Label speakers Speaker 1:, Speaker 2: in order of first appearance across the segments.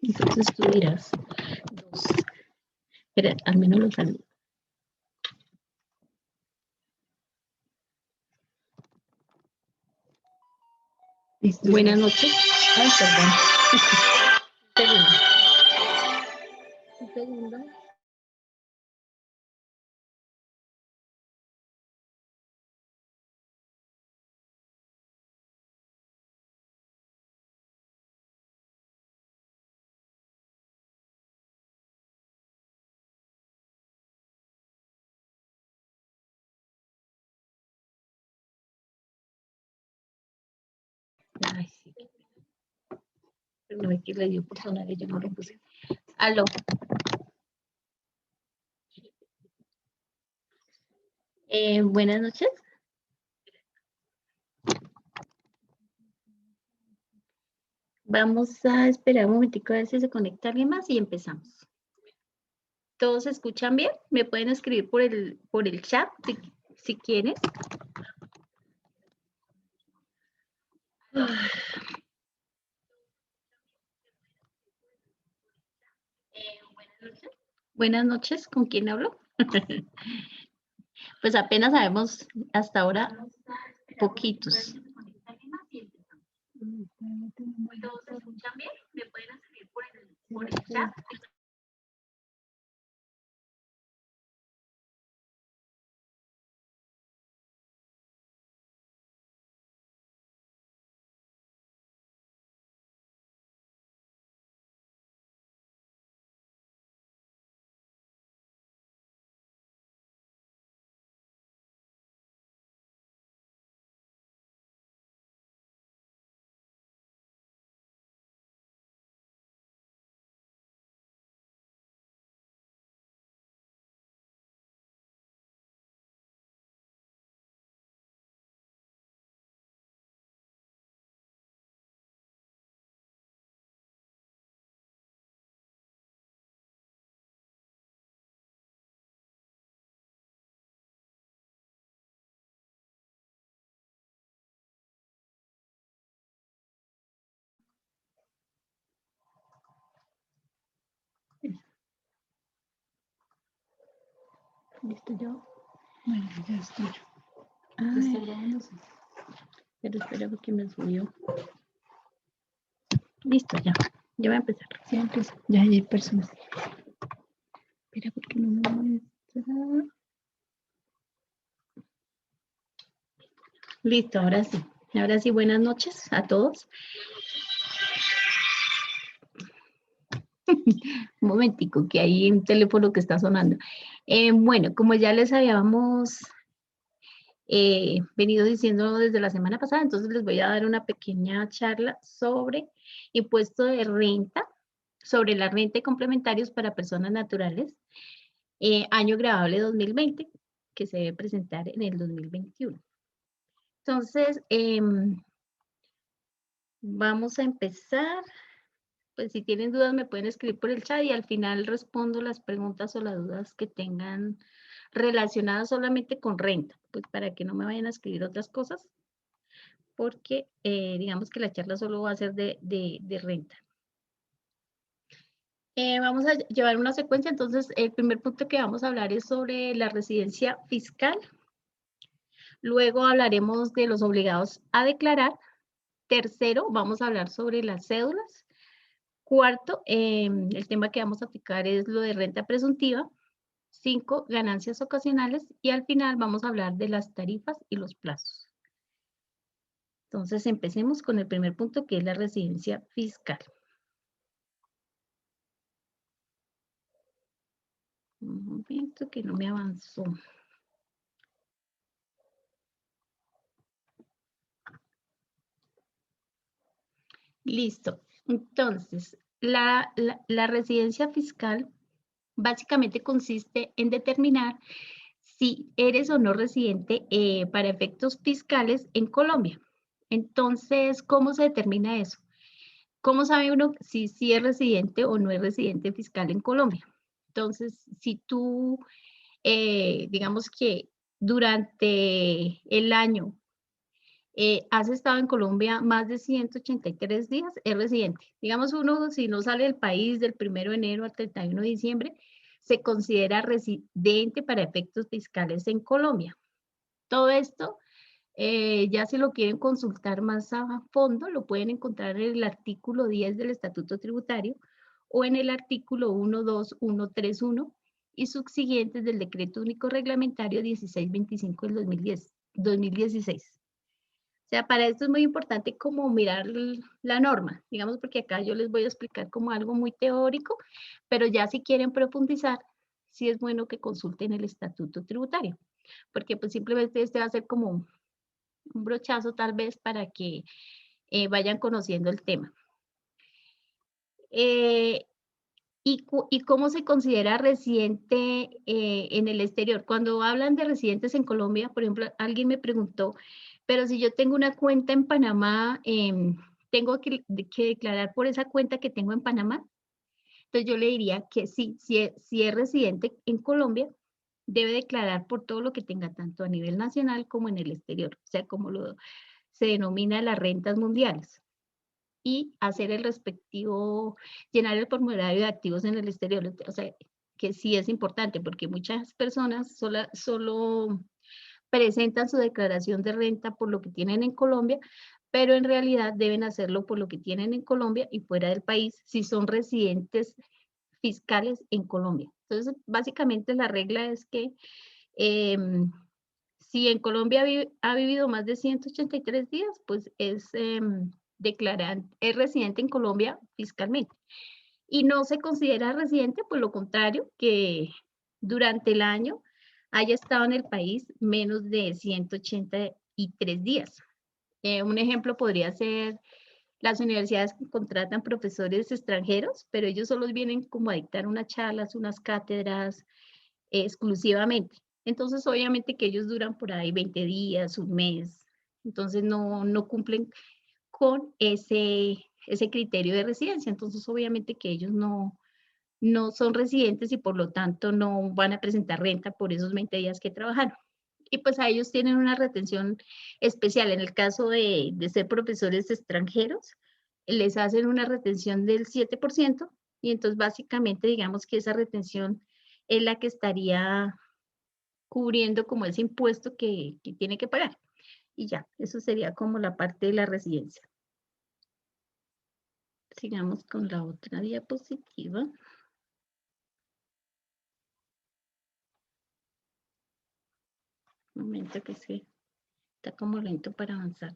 Speaker 1: Entonces tú dirás, dos. Pero al menos lo saludo. Buenas noches. Ay, perdón. Un segundo. Ay, sí. Pero no es que le dio por sonar y yo no lo puse. Aló. Buenas noches. Vamos a esperar un momentico a ver si se conecta alguien más y empezamos. ¿Todos se escuchan bien? ¿Me pueden escribir por el chat si quieren? Buenas noches, ¿con quién hablo? Pues apenas sabemos hasta ahora poquitos. ¿Todos se escuchan bien? ¿Me pueden escribir por el chat? ¿Listo yo?
Speaker 2: Bueno, ya estoy.
Speaker 1: Pero espera porque me subió. Listo, ya. Ya voy a empezar.
Speaker 2: Sí, empieza. Ya hay personas.
Speaker 1: Espera porque no me muestra. Listo, ahora sí. Ahora sí, buenas noches a todos. Un momentico, que hay un teléfono que está sonando. Bueno, como ya les habíamos venido diciendo desde la semana pasada, entonces les voy a dar una pequeña charla sobre impuesto de renta, sobre la renta y complementarios para personas naturales, año grabable 2020, que se debe presentar en el 2021. Entonces, vamos a empezar. Pues si tienen dudas me pueden escribir por el chat y al final respondo las preguntas o las dudas que tengan relacionadas solamente con renta, pues para que no me vayan a escribir otras cosas. porque digamos que la charla solo va a ser de renta. Vamos a llevar una secuencia, entonces el primer punto que vamos a hablar es sobre la residencia fiscal. Luego hablaremos de los obligados a declarar. Tercero, vamos a hablar sobre las cédulas. Cuarto, el tema que vamos a aplicar es lo de renta presuntiva. 5, ganancias ocasionales. Y al final vamos a hablar de las tarifas y los plazos. Entonces, empecemos con el primer punto, que es la residencia fiscal. Un momento que no me avanzó. Listo. Entonces, la residencia fiscal básicamente consiste en determinar si eres o no residente para efectos fiscales en Colombia. Entonces, ¿cómo se determina eso? ¿Cómo sabe uno si es residente o no es residente fiscal en Colombia? Entonces, si tú, digamos que durante el año has estado en Colombia más de 183 días, es residente. Digamos uno, si no sale del país del 1 de enero al 31 de diciembre, se considera residente para efectos fiscales en Colombia. Todo esto, ya si lo quieren consultar más a fondo, lo pueden encontrar en el artículo 10 del Estatuto Tributario o en el artículo 12131 y subsiguientes del Decreto Único Reglamentario 1625 del 2016. O sea, para esto es muy importante como mirar la norma, digamos, porque acá yo les voy a explicar como algo muy teórico, pero ya si quieren profundizar, sí es bueno que consulten el Estatuto Tributario, porque pues simplemente este va a ser como un brochazo tal vez para que vayan conociendo el tema. ¿Y cómo se considera residente en el exterior? Cuando hablan de residentes en Colombia, por ejemplo, alguien me preguntó, pero si yo tengo una cuenta en Panamá, ¿tengo que declarar por esa cuenta que tengo en Panamá? Entonces yo le diría que sí, si es residente en Colombia, debe declarar por todo lo que tenga, tanto a nivel nacional como en el exterior, o sea, como se denomina las rentas mundiales y hacer el respectivo, llenar el formulario de activos en el exterior. O sea, que sí es importante porque muchas personas solo presentan su declaración de renta por lo que tienen en Colombia, pero en realidad deben hacerlo por lo que tienen en Colombia y fuera del país si son residentes fiscales en Colombia. Entonces, básicamente la regla es que eh, si en Colombia ha vivido más de 183 días, pues es es residente en Colombia fiscalmente. Y no se considera residente, por lo contrario, que durante el año haya estado en el país menos de 183 días. Un ejemplo podría ser las universidades que contratan profesores extranjeros, pero ellos solo vienen como a dictar unas charlas, unas cátedras exclusivamente. Entonces, obviamente que ellos duran por ahí 20 días, un mes, entonces no cumplen con ese criterio de residencia. Entonces, obviamente que ellos no son residentes y por lo tanto no van a presentar renta por esos 20 días que trabajaron. Y pues a ellos tienen una retención especial. En el caso de ser profesores extranjeros, les hacen una retención del 7% y entonces básicamente digamos que esa retención es la que estaría cubriendo como ese impuesto que tiene que pagar. Y ya, eso sería como la parte de la residencia. Sigamos con la otra diapositiva. Un momento que está como lento para avanzar.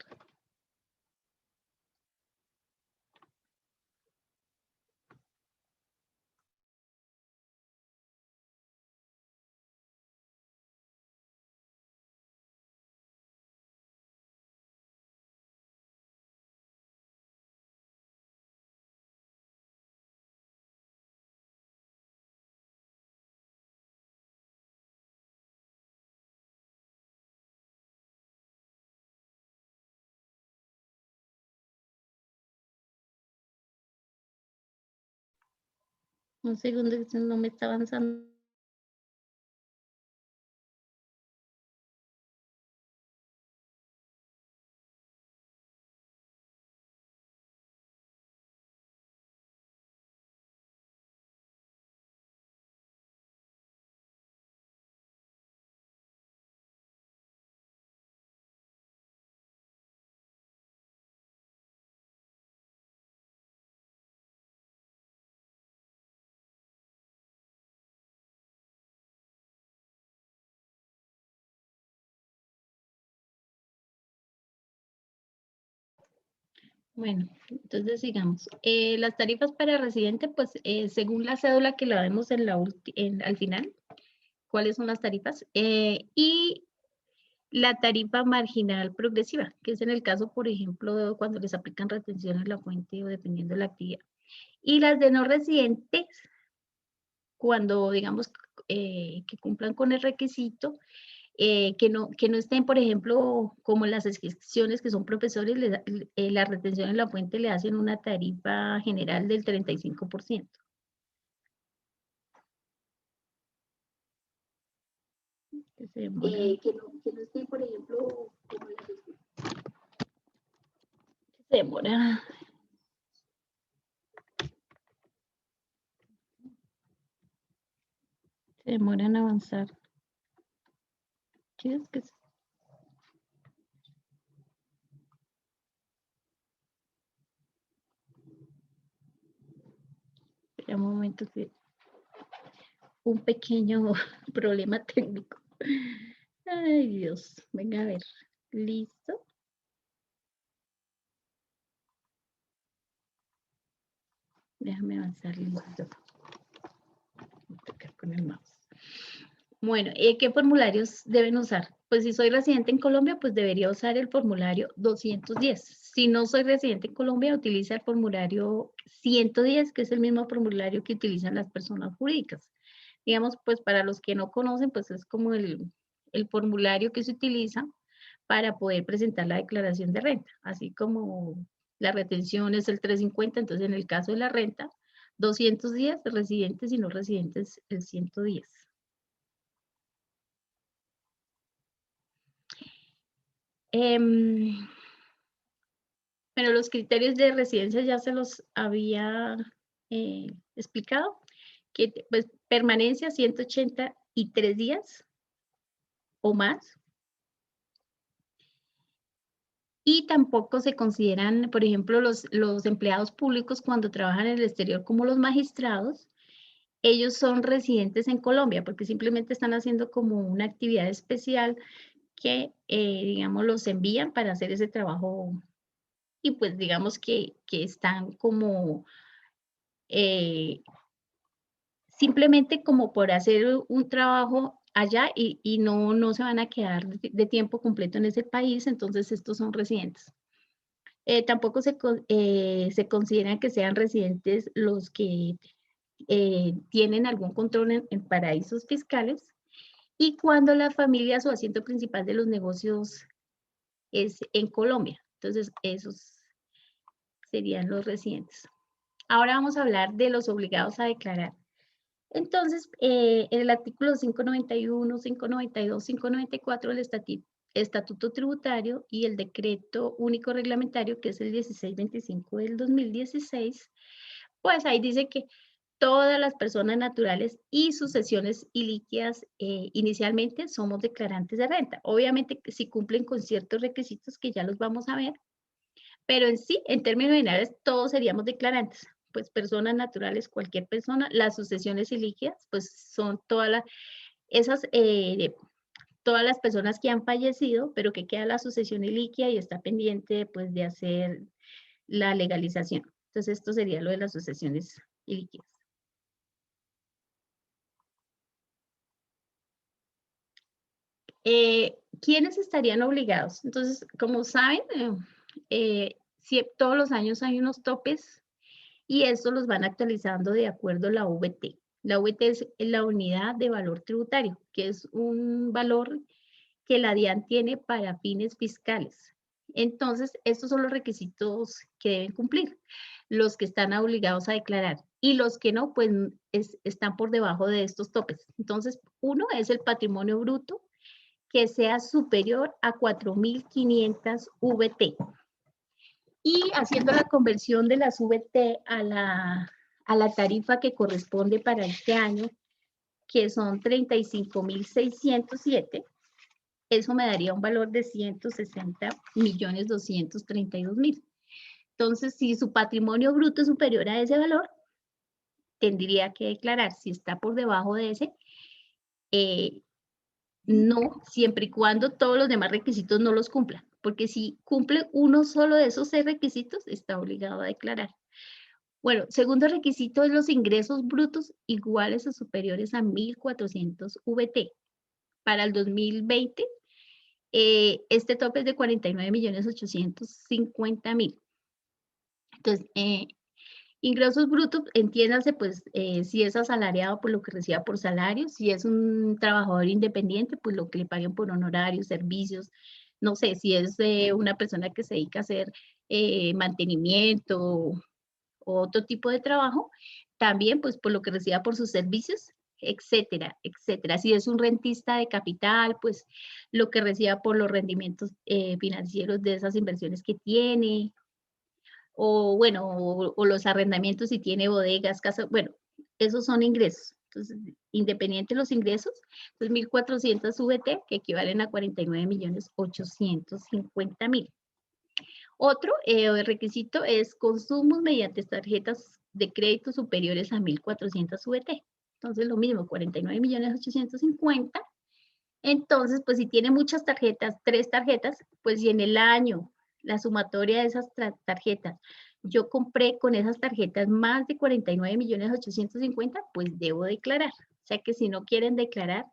Speaker 1: Un segundo, que no me está avanzando. Bueno, entonces sigamos. Las tarifas para residente, pues según la cédula que la vemos en al final, cuáles son las tarifas, y la tarifa marginal progresiva, que es en el caso, por ejemplo, cuando les aplican retención en la fuente o dependiendo de la actividad. Y las de no residentes, cuando digamos que cumplan con el requisito, que no estén, por ejemplo, como las excepciones que son profesores, la retención en la fuente le hacen una tarifa general del 35%. Que se demora. Que no estén, por ejemplo, como las se demora. Se demora en avanzar. ¿Sí es que espera un momento que un pequeño problema técnico. Ay, Dios. Venga a ver. ¿Listo? Déjame avanzar. Listo. Voy a tocar con el mouse. Bueno, ¿qué formularios deben usar? Pues si soy residente en Colombia, pues debería usar el formulario 210. Si no soy residente en Colombia, utiliza el formulario 110, que es el mismo formulario que utilizan las personas jurídicas. Digamos, pues para los que no conocen, pues es como el formulario que se utiliza para poder presentar la declaración de renta, así como la retención es el 350, entonces en el caso de la renta, 210, residentes y no residentes, el 110. Pero los criterios de residencia ya se los había explicado, que pues permanencia 183 días o más. Y tampoco se consideran, por ejemplo, los empleados públicos cuando trabajan en el exterior como los magistrados, ellos son residentes en Colombia porque simplemente están haciendo como una actividad especial que, digamos, los envían para hacer ese trabajo y pues digamos que están como simplemente como por hacer un trabajo allá y no se van a quedar de tiempo completo en ese país, entonces estos son residentes. Tampoco se considera que sean residentes los que tienen algún control en paraísos fiscales y cuando la familia, su asiento principal de los negocios es en Colombia. Entonces, esos serían los residentes. Ahora vamos a hablar de los obligados a declarar. Entonces, en el artículo 591, 592, 594 del Estatuto Tributario y el Decreto Único Reglamentario, que es el 1625 del 2016, pues ahí dice que todas las personas naturales y sucesiones ilíquidas inicialmente somos declarantes de renta. Obviamente, si cumplen con ciertos requisitos que ya los vamos a ver, pero en sí, en términos generales, todos seríamos declarantes, pues personas naturales, cualquier persona. Las sucesiones ilíquidas, pues son todas las personas que han fallecido, pero que queda la sucesión ilíquida y está pendiente, pues, de hacer la legalización. Entonces, esto sería lo de las sucesiones ilíquidas. ¿Quiénes estarían obligados? Entonces, como saben, todos los años hay unos topes y estos los van actualizando de acuerdo a la VT. La VT es la unidad de valor tributario, que es un valor que la DIAN tiene para fines fiscales. Entonces, estos son los requisitos que deben cumplir, los que están obligados a declarar y los que no, pues están por debajo de estos topes. Entonces, uno es el patrimonio bruto que sea superior a 4.500 VT. Y haciendo la conversión de las VT a la tarifa que corresponde para este año, que son 35.607, eso me daría un valor de 160.232.000. Entonces, si su patrimonio bruto es superior a ese valor, tendría que declarar. Si está por debajo de ese, no, siempre y cuando todos los demás requisitos no los cumplan. porque si cumple uno solo de esos 6 requisitos, está obligado a declarar. Bueno, segundo requisito es los ingresos brutos iguales o superiores a 1.400 VT. Para el 2020, este tope es de 49.850.000. Entonces, ingresos brutos, entiéndase, pues, si es asalariado, por lo que reciba por salario, si es un trabajador independiente, pues lo que le paguen por honorarios, servicios, no sé, si es una persona que se dedica a hacer mantenimiento o otro tipo de trabajo, también pues por lo que reciba por sus servicios, etcétera, etcétera. Si es un rentista de capital, pues lo que reciba por los rendimientos financieros de esas inversiones que tiene, o bueno, o los arrendamientos si tiene bodegas, casas, bueno, esos son ingresos. Entonces, independiente de los ingresos, entonces 1.400 VT, que equivalen a 49.850.000. Otro requisito es consumos mediante tarjetas de crédito superiores a 1.400 VT. Entonces, lo mismo, 49.850.000. Entonces, pues si tiene muchas tarjetas, 3 tarjetas, pues si en el año la sumatoria de esas tarjetas, yo compré con esas tarjetas más de 49.850.000, pues debo declarar. O sea que si no quieren declarar,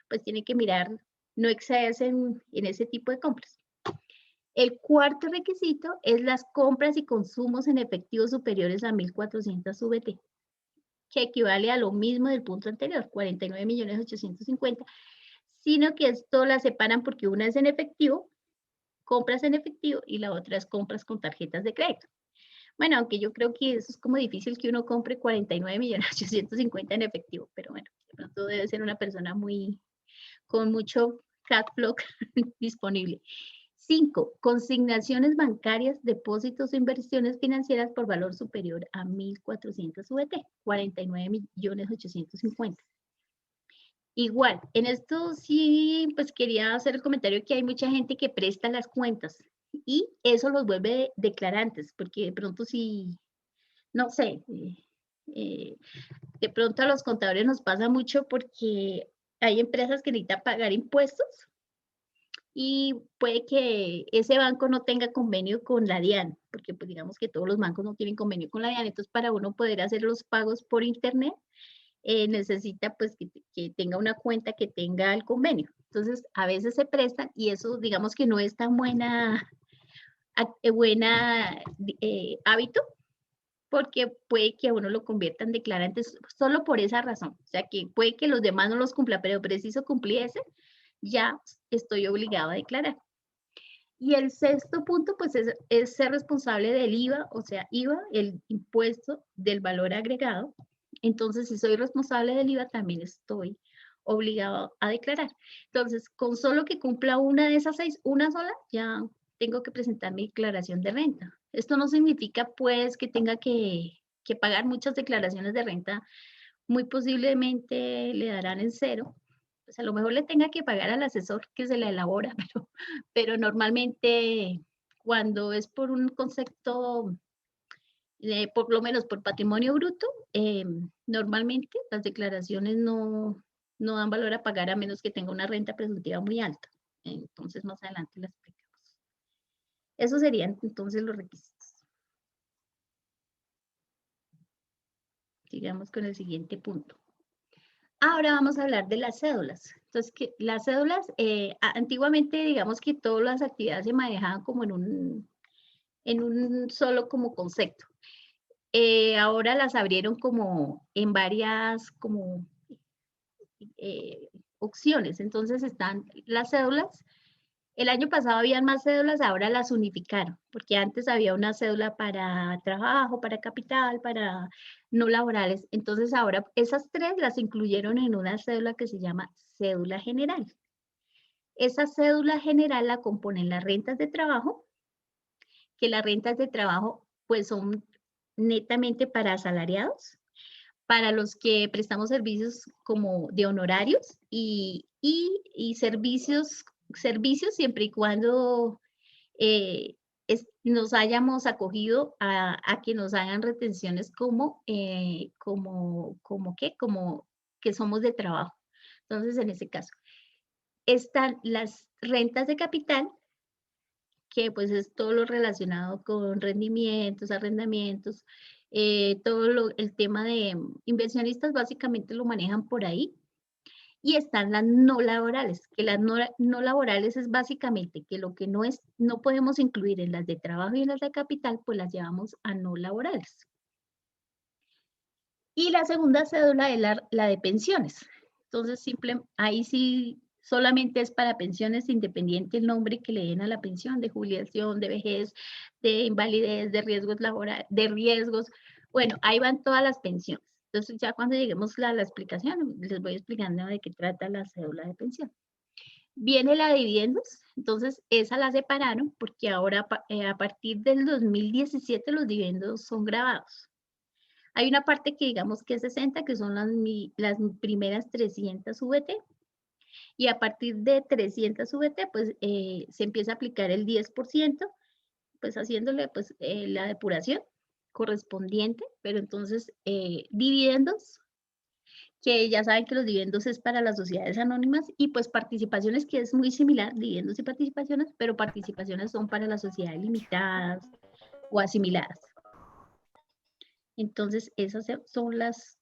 Speaker 1: pues tienen que mirar, no excederse en ese tipo de compras. El cuarto requisito es las compras y consumos en efectivo superiores a 1.400 VT, que equivale a lo mismo del punto anterior, 49.850.000, sino que esto la separan porque una es en efectivo, compras en efectivo, y la otra es compras con tarjetas de crédito. Bueno, aunque yo creo que eso es como difícil que uno compre 49.850.000 en efectivo, pero bueno, de pronto debe ser una persona con mucho cash flow disponible. 5. Consignaciones bancarias, depósitos o inversiones financieras por valor superior a 1.400 VT, 49.850.000. Igual, en esto sí, pues quería hacer el comentario que hay mucha gente que presta las cuentas y eso los vuelve declarantes, porque de pronto si, no sé, de pronto a los contadores nos pasa mucho porque hay empresas que necesitan pagar impuestos y puede que ese banco no tenga convenio con la DIAN, porque pues digamos que todos los bancos no tienen convenio con la DIAN, entonces para uno poder hacer los pagos por internet, necesita pues que tenga una cuenta que tenga el convenio. Entonces a veces se prestan y eso digamos que no es tan buena hábito, porque puede que a uno lo convierta en declarantes solo por esa razón. O sea que puede que los demás no los cumpla, pero preciso cumplir ese, ya estoy obligado a declarar. Y el sexto punto, pues es ser responsable del IVA, o sea, IVA, el impuesto del valor agregado. Entonces, si soy responsable del IVA, también estoy obligado a declarar. Entonces, con solo que cumpla una de esas 6, una sola, ya tengo que presentar mi declaración de renta. Esto no significa, pues, que tenga que pagar muchas declaraciones de renta. Muy posiblemente le darán en cero, pues a lo mejor le tenga que pagar al asesor que se la elabora, pero normalmente cuando es por un concepto, por lo menos por patrimonio bruto, normalmente las declaraciones no dan valor a pagar a menos que tenga una renta presuntiva muy alta. Entonces más adelante la explicamos. Esos serían entonces los requisitos. Sigamos con el siguiente punto. Ahora vamos a hablar de las cédulas. Entonces, las cédulas, antiguamente, digamos que todas las actividades se manejaban como en un solo como concepto. Ahora las abrieron como en varias como opciones. Entonces están las cédulas. El año pasado habían más cédulas, ahora las unificaron, porque antes había una cédula para trabajo, para capital, para no laborales. Entonces ahora esas 3 las incluyeron en una cédula que se llama cédula general. Esa cédula general la componen las rentas de trabajo, que las rentas de trabajo pues son netamente para asalariados, para los que prestamos servicios como de honorarios y servicios siempre y cuando nos hayamos acogido a que nos hagan retenciones como que somos de trabajo. Entonces, en ese caso, están las rentas de capital, que pues es todo lo relacionado con rendimientos, arrendamientos, el tema de inversionistas básicamente lo manejan por ahí. Y están las no laborales, que las no laborales es básicamente que lo que no podemos incluir en las de trabajo y en las de capital, pues las llevamos a no laborales. Y la segunda cédula es la de pensiones. Entonces, ahí sí solamente es para pensiones independiente el nombre que le den a la pensión de jubilación, de vejez, de invalidez, de riesgos laborales, de riesgos. Bueno, ahí van todas las pensiones. Entonces, ya cuando lleguemos a la explicación, les voy explicando de qué trata la cédula de pensión. Viene la de dividendos, entonces esa la separaron porque ahora a partir del 2017 los dividendos son grabados. Hay una parte que digamos que es 60, que son las primeras 300 VT, y a partir de 300 VT, pues se empieza a aplicar el 10%, pues haciéndole pues la depuración correspondiente, pero entonces dividendos, que ya saben que los dividendos es para las sociedades anónimas, y pues participaciones, que es muy similar, dividendos y participaciones, pero participaciones son para las sociedades limitadas o asimiladas. Entonces, esas son las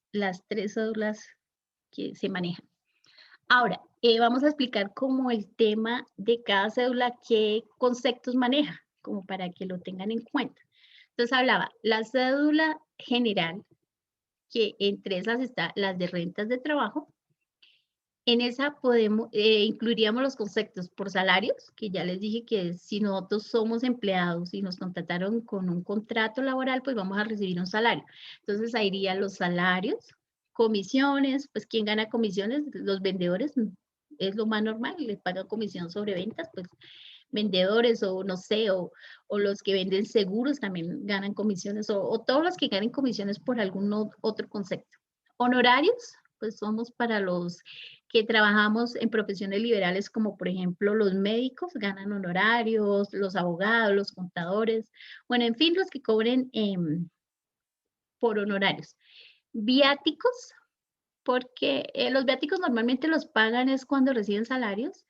Speaker 1: tres cédulas que se manejan. Ahora, vamos a explicar como el tema de cada cédula, qué conceptos maneja, como para que lo tengan en cuenta. Entonces, hablaba la cédula general, que entre esas está las de rentas de trabajo. En esa incluiríamos los conceptos por salarios, que ya les dije que si nosotros somos empleados y nos contrataron con un contrato laboral, pues vamos a recibir un salario. Entonces ahí irían los salarios, comisiones, pues ¿quién gana comisiones? Los vendedores, es lo más normal, les pagan comisión sobre ventas, pues vendedores o no sé, o los que venden seguros también ganan comisiones, o todos los que ganen comisiones por algún otro concepto. Honorarios, pues somos para los que trabajamos en profesiones liberales, como por ejemplo los médicos ganan honorarios, los abogados, los contadores, bueno, en fin, los que cobren por honorarios. Viáticos, porque los viáticos normalmente los pagan es cuando reciben salarios,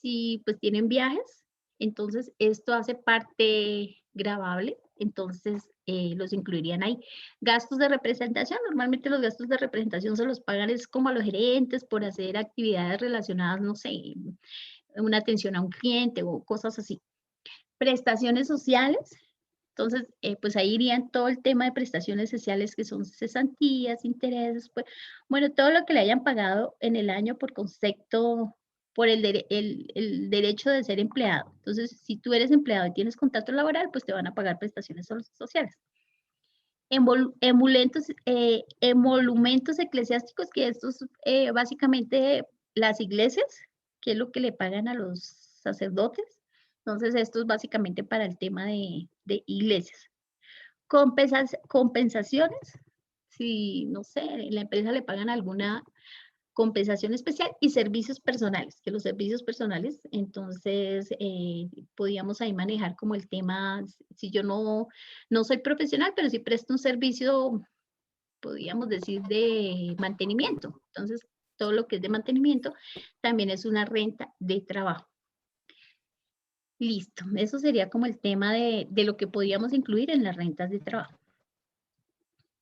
Speaker 1: si pues tienen viajes, entonces esto hace parte gravable, entonces los incluirían ahí. Gastos de representación, normalmente los gastos de representación se los pagan es como a los gerentes por hacer actividades relacionadas, no sé, una atención a un cliente o cosas así. Prestaciones sociales, entonces, pues ahí irían todo el tema de prestaciones sociales, que son cesantías, intereses, pues, bueno, todo lo que le hayan pagado en el año por concepto, por el derecho de ser empleado. Entonces, si tú eres empleado y tienes contrato laboral, pues te van a pagar prestaciones sociales. Emolumentos eclesiásticos, que estos básicamente las iglesias, que es lo que le pagan a los sacerdotes. Entonces, esto es básicamente para el tema de iglesias. Compensaciones, si, no sé, la empresa le pagan alguna compensación especial, y servicios personales, que los servicios personales, entonces, podíamos ahí manejar como el tema, si yo no soy profesional, pero si presto un servicio, podríamos decir, de mantenimiento. Entonces, todo lo que es de mantenimiento también es una renta de trabajo. Listo, eso sería como el tema de lo que podíamos incluir en las rentas de trabajo.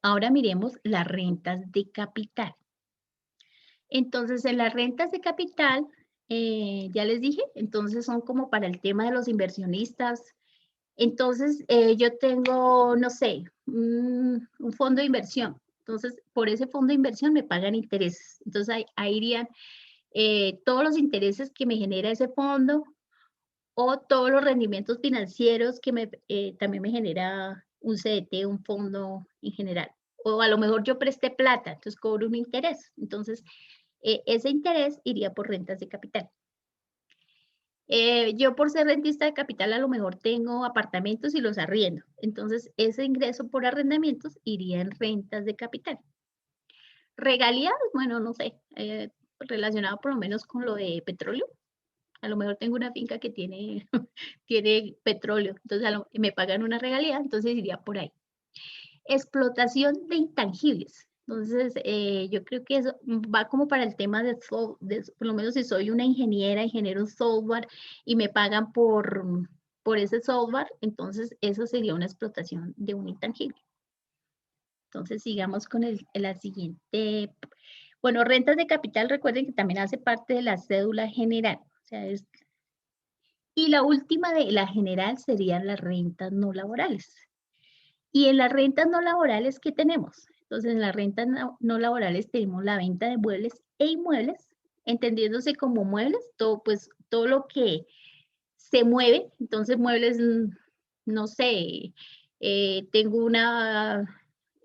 Speaker 1: Ahora miremos las rentas de capital. Entonces, en las rentas de capital, ya les dije, entonces son como para el tema de los inversionistas. Entonces, yo tengo, no sé, un fondo de inversión. Entonces, por ese fondo de inversión me pagan intereses. Entonces, ahí irían todos los intereses que me genera ese fondo, o todos los rendimientos financieros que también me genera un CDT, un fondo en general. O a lo mejor yo presté plata, entonces cobro un interés. Entonces, ese interés iría por rentas de capital. Yo, por ser rentista de capital, a lo mejor tengo apartamentos y los arriendo. Entonces, ese ingreso por arrendamientos iría en rentas de capital. Regalías, bueno, no sé, relacionado por lo menos con lo de petróleo. A lo mejor tengo una finca que tiene, tiene petróleo, entonces me pagan una regalía, entonces iría por ahí. Explotación de intangibles. Entonces, yo creo que eso va como para el tema por lo menos si soy una ingeniero software y me pagan por ese software, entonces eso sería una explotación de un intangible. Entonces sigamos con la siguiente. Bueno, rentas de capital, recuerden que también hace parte de la cédula general. O sea, y la última de la general serían las rentas no laborales. Y en las rentas no laborales, ¿qué tenemos? Entonces, en las rentas no laborales tenemos la venta de muebles e inmuebles, entendiéndose como muebles, todo, pues, todo lo que se mueve. Entonces, muebles, no sé,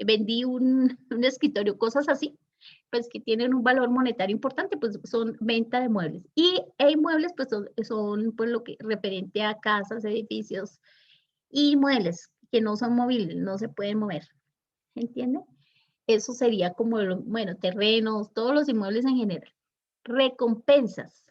Speaker 1: vendí un escritorio, cosas así, pues que tienen un valor monetario importante, pues son venta de muebles. Y inmuebles, pues son pues lo que referente a casas, edificios y muebles que no son móviles, no se pueden mover. ¿Entienden? Eso sería como, bueno, terrenos, todos los inmuebles en general. Recompensas.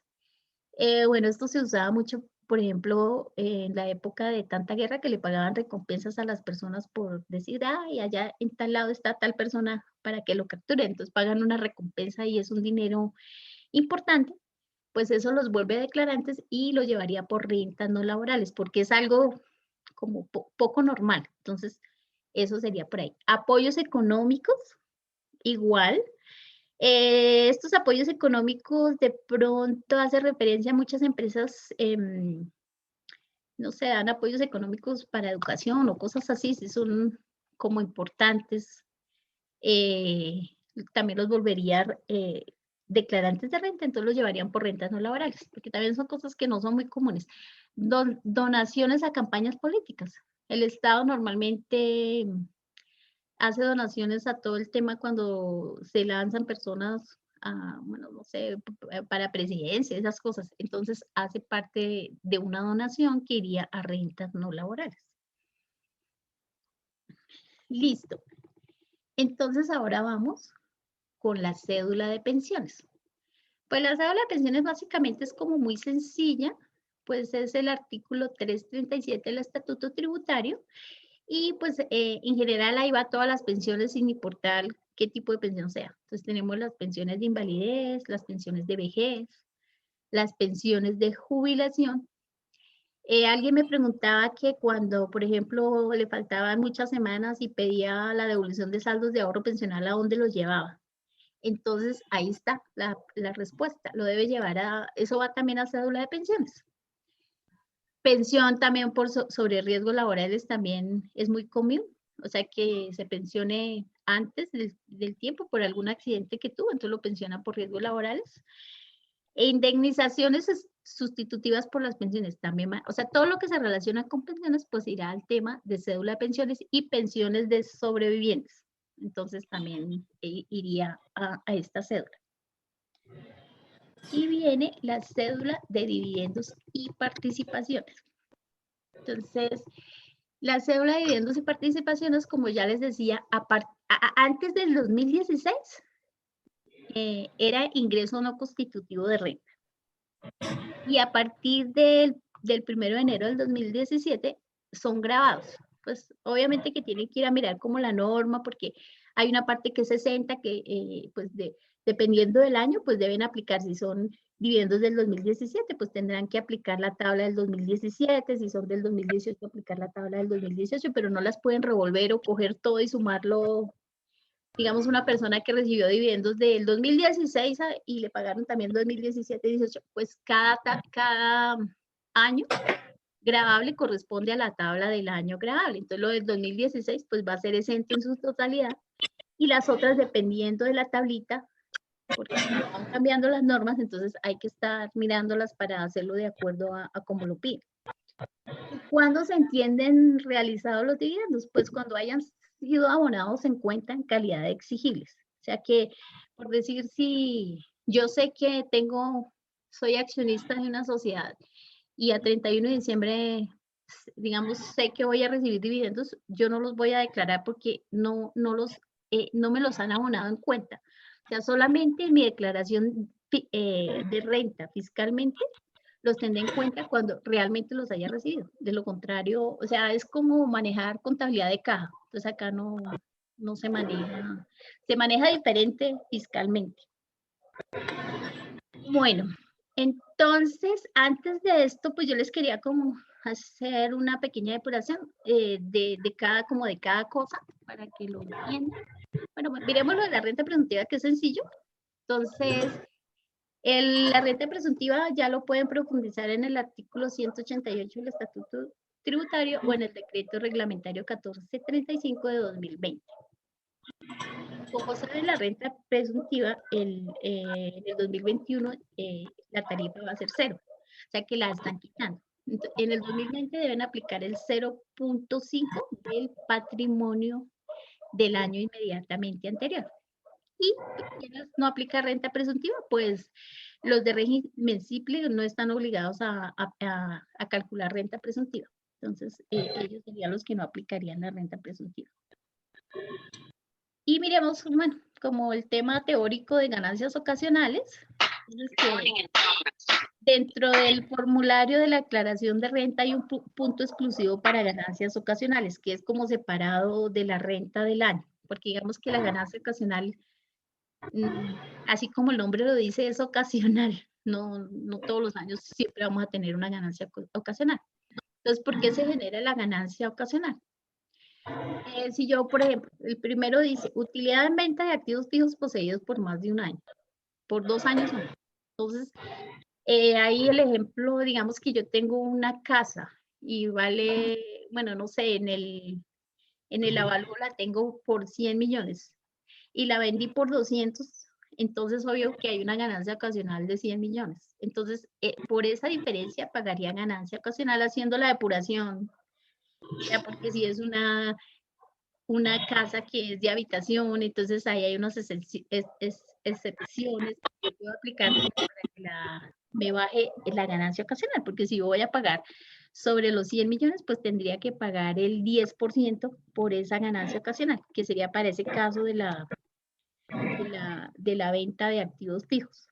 Speaker 1: Bueno, esto se usaba mucho, por ejemplo, en la época de tanta guerra que le pagaban recompensas a las personas por decir, ay, allá en tal lado está tal persona para que lo capturen. Entonces pagan una recompensa y es un dinero importante, pues eso los vuelve declarantes y lo llevaría por rentas no laborales, porque es algo como poco normal. Entonces, eso sería por ahí. Apoyos económicos, igual. Estos apoyos económicos de pronto hace referencia a muchas empresas, no sé, dan apoyos económicos para educación o cosas así, si son como importantes. También los volvería declarantes de renta, entonces los llevarían por rentas no laborales, porque también son cosas que no son muy comunes. Donaciones a campañas políticas. El Estado normalmente hace donaciones a todo el tema cuando se lanzan personas a, bueno, no sé, para presidencia, esas cosas. Entonces hace parte de una donación que iría a rentas no laborales. Listo. Entonces ahora vamos con la cédula de pensiones. Pues la cédula de pensiones básicamente es como muy sencilla, pues es el artículo 337 del Estatuto Tributario y pues en general ahí va todas las pensiones sin importar qué tipo de pensión sea. Entonces tenemos las pensiones de invalidez, las pensiones de vejez, las pensiones de jubilación. Alguien me preguntaba que cuando, por ejemplo, le faltaban muchas semanas y pedía la devolución de saldos de ahorro pensional, ¿a dónde los llevaba? Entonces, ahí está la respuesta. Lo debe llevar eso va también a cédula de pensiones. Pensión también sobre riesgos laborales también es muy común. O sea, que se pensione antes del tiempo por algún accidente que tuvo, entonces lo pensiona por riesgos laborales. E indemnizaciones sustitutivas por las pensiones también. O sea, todo lo que se relaciona con pensiones, pues irá al tema de cédula de pensiones y pensiones de sobrevivientes. Entonces también iría a esta cédula. Y viene la cédula de dividendos y participaciones. Entonces, la cédula de dividendos y participaciones, como ya les decía, antes del 2016, era ingreso no constitutivo de renta. Y a partir del 1 de enero del 2017, son grabados. Pues obviamente que tienen que ir a mirar como la norma, porque hay una parte que es 60, que pues dependiendo del año, pues deben aplicar. Si son dividendos del 2017, pues tendrán que aplicar la tabla del 2017, si son del 2018, aplicar la tabla del 2018, pero no las pueden revolver o coger todo y sumarlo. Digamos, una persona que recibió dividendos del 2016 y le pagaron también 2017 y 18, pues cada año gravable corresponde a la tabla del año gravable. Entonces, lo del 2016 pues va a ser exento en su totalidad y las otras dependiendo de la tablita, porque van cambiando las normas, entonces hay que estar mirándolas para hacerlo de acuerdo a cómo lo piden. ¿Cuándo se entienden realizados los dividendos? Pues cuando hayan sido abonados en cuenta en calidad de exigibles. O sea que, por decir, si yo sé que soy accionista de una sociedad y a 31 de diciembre, digamos, sé que voy a recibir dividendos, yo no los voy a declarar porque no me los han abonado en cuenta. O sea, solamente en mi declaración de renta fiscalmente los tendré en cuenta cuando realmente los haya recibido. De lo contrario, o sea, es como manejar contabilidad de caja. Entonces acá no se maneja diferente fiscalmente. Bueno, entonces, antes de esto, pues yo les quería como hacer una pequeña depuración de cada cosa para que lo entiendan. Bueno, miremos lo de la renta presuntiva, que es sencillo. Entonces, la renta presuntiva ya lo pueden profundizar en el artículo 188 del Estatuto Tributario o en el decreto reglamentario 1435 de 2020. Como saben, la renta presuntiva en el 2021 la tarifa va a ser 0, o sea que la están quitando. En el 2020 deben aplicar el 0.5 del patrimonio del año inmediatamente anterior. Y quienes no aplican renta presuntiva, pues los de régimen simple no están obligados a calcular renta presuntiva. Entonces, ellos serían los que no aplicarían la renta presuntiva. Y miremos, bueno, como el tema teórico de ganancias ocasionales, es que dentro del formulario de la declaración de renta hay un punto exclusivo para ganancias ocasionales, que es como separado de la renta del año, porque digamos que la ganancia ocasional, así como el nombre lo dice, es ocasional, no todos los años siempre vamos a tener una ganancia ocasional. Entonces, ¿por qué se genera la ganancia ocasional? Si yo, por ejemplo, el primero dice, utilidad en venta de activos fijos poseídos por más de un año, por 2 años o más. Entonces, ahí el ejemplo, digamos que yo tengo una casa y vale, bueno, no sé, en el avalúo la tengo por 100 millones y la vendí por 200, entonces obvio que hay una ganancia ocasional de 100 millones. Entonces, por esa diferencia pagaría ganancia ocasional haciendo la depuración, ya porque si es una casa que es de habitación, entonces ahí hay unas excepciones que puedo aplicar para que me baje la ganancia ocasional, porque si yo voy a pagar sobre los 100 millones, pues tendría que pagar el 10% por esa ganancia ocasional, que sería para ese caso de la venta de activos fijos.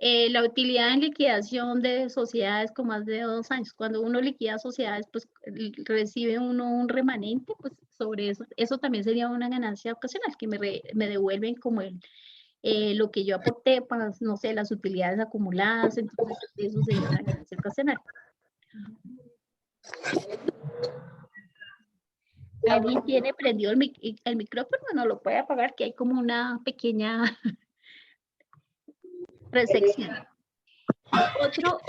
Speaker 1: La utilidad en liquidación de sociedades con más de 2 años. Cuando uno liquida sociedades, pues recibe uno un remanente, pues sobre eso. Eso también sería una ganancia ocasional, que me devuelven como lo que yo aporté para, no sé, las utilidades acumuladas. Entonces, eso sería una ganancia ocasional. ¿Alguien tiene prendido el micrófono? No lo puede apagar, que hay como una pequeña resección.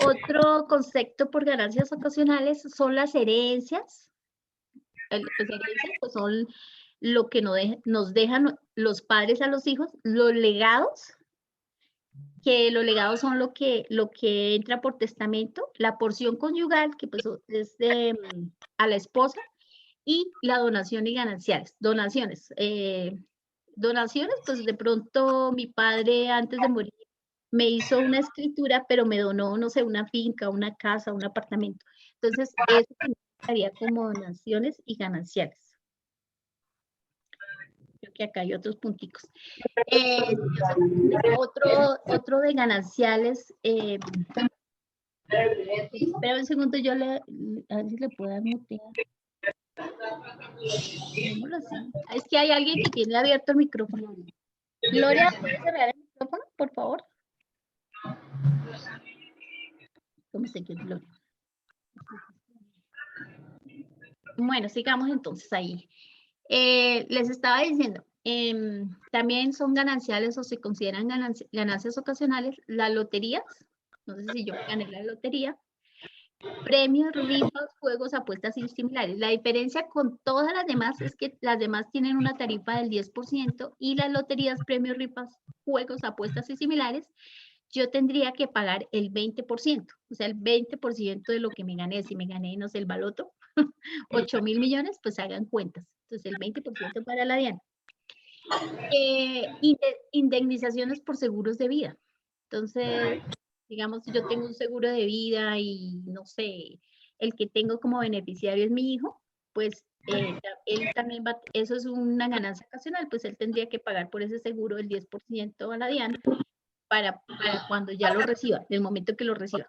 Speaker 1: Otro concepto por ganancias ocasionales son las herencias. Las herencias pues son lo que nos dejan los padres a los hijos, los legados, que los legados son lo que entra por testamento, la porción conyugal, que pues es a la esposa, y la donación y gananciales. Donaciones, pues de pronto mi padre antes de morir me hizo una escritura, pero me donó, no sé, una finca, una casa, un apartamento. Entonces, eso estaría como donaciones y gananciales. Creo que acá hay otros punticos. Otro de gananciales, espera un segundo, a ver si le puedo dar mutear. Es que hay alguien que tiene abierto el micrófono. Gloria, ¿puedes cerrar el micrófono, por favor? ¿Cómo se quedó Gloria? Bueno, sigamos entonces ahí. Les estaba diciendo, también son gananciales o se consideran ganancias ocasionales las loterías. No sé si yo gané la lotería. Premios, rifas, juegos, apuestas y similares. La diferencia con todas las demás es que las demás tienen una tarifa del 10% y las loterías, premios, rifas, juegos, apuestas y similares, yo tendría que pagar el 20%, o sea, el 20% de lo que me gané. Si me gané, no sé, el baloto, 8.000 millones, pues hagan cuentas. Entonces, el 20% para la DIAN. Indemnizaciones por seguros de vida. Entonces, digamos, si yo tengo un seguro de vida y, no sé, el que tengo como beneficiario es mi hijo, pues él también eso es una ganancia ocasional, pues él tendría que pagar por ese seguro el 10% a la DIAN para cuando ya lo reciba, en el momento que lo reciba.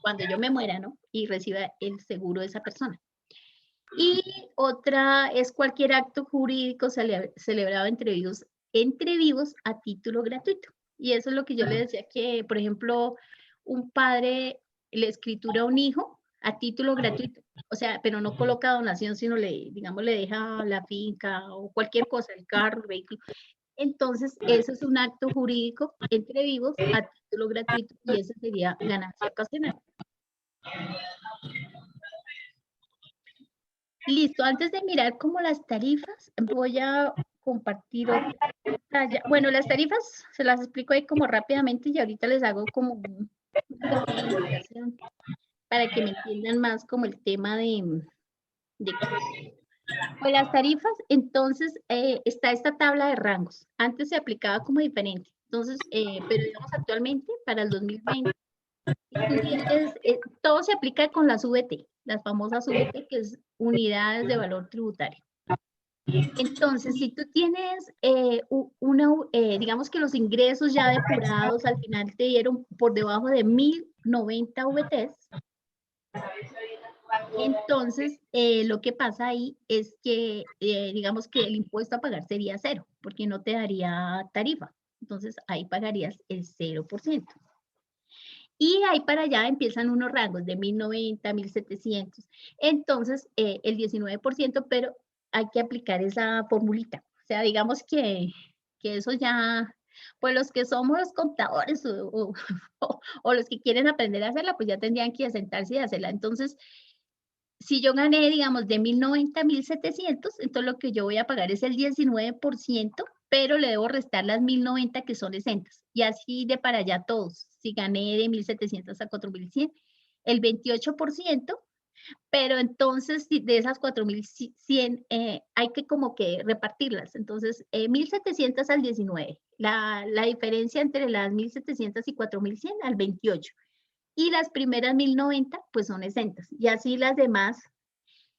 Speaker 1: Cuando yo me muera, ¿no? Y reciba el seguro de esa persona. Y otra es cualquier acto jurídico celebrado entre vivos a título gratuito. Y eso es lo que yo le decía que, por ejemplo, un padre le escritura a un hijo a título gratuito. O sea, pero no coloca donación, sino digamos, le deja la finca o cualquier cosa, el carro, el vehículo. Entonces, eso es un acto jurídico entre vivos a título gratuito y eso sería ganancia ocasional. Listo, antes de mirar como las tarifas, voy a compartir otra pantalla. Bueno, las tarifas se las explico ahí como rápidamente y ahorita les hago como una pequeña invitación para que me entiendan más como el tema de pues las tarifas. Entonces, está esta tabla de rangos. Antes se aplicaba como diferente. Entonces, pero digamos actualmente, para el 2020, todo se aplica con las VT, las famosas VT, que es unidades de valor tributario. Entonces, si tú tienes digamos que los ingresos ya depurados al final te dieron por debajo de 1090 VTs, entonces lo que pasa ahí es que, digamos que el impuesto a pagar sería cero, porque no te daría tarifa. Entonces, ahí pagarías el 0%. Y ahí para allá empiezan unos rangos de 1090, 1700. Entonces, el 19%, pero hay que aplicar esa formulita. O sea, digamos que eso ya, pues los que somos los contadores o los que quieren aprender a hacerla, pues ya tendrían que sentarse y hacerla. Entonces, si yo gané, digamos, de 1090 a 1700, entonces lo que yo voy a pagar es el 19%, pero le debo restar las 1090 que son exentas. Y así de para allá todos. Si gané de 1700 a 4100, el 28%, pero entonces de esas 4100 hay que como que repartirlas. Entonces, 1700 al 19, la diferencia entre las 1700 y 4100 al 28. Y las primeras 1090 pues son exentas. Y así las demás.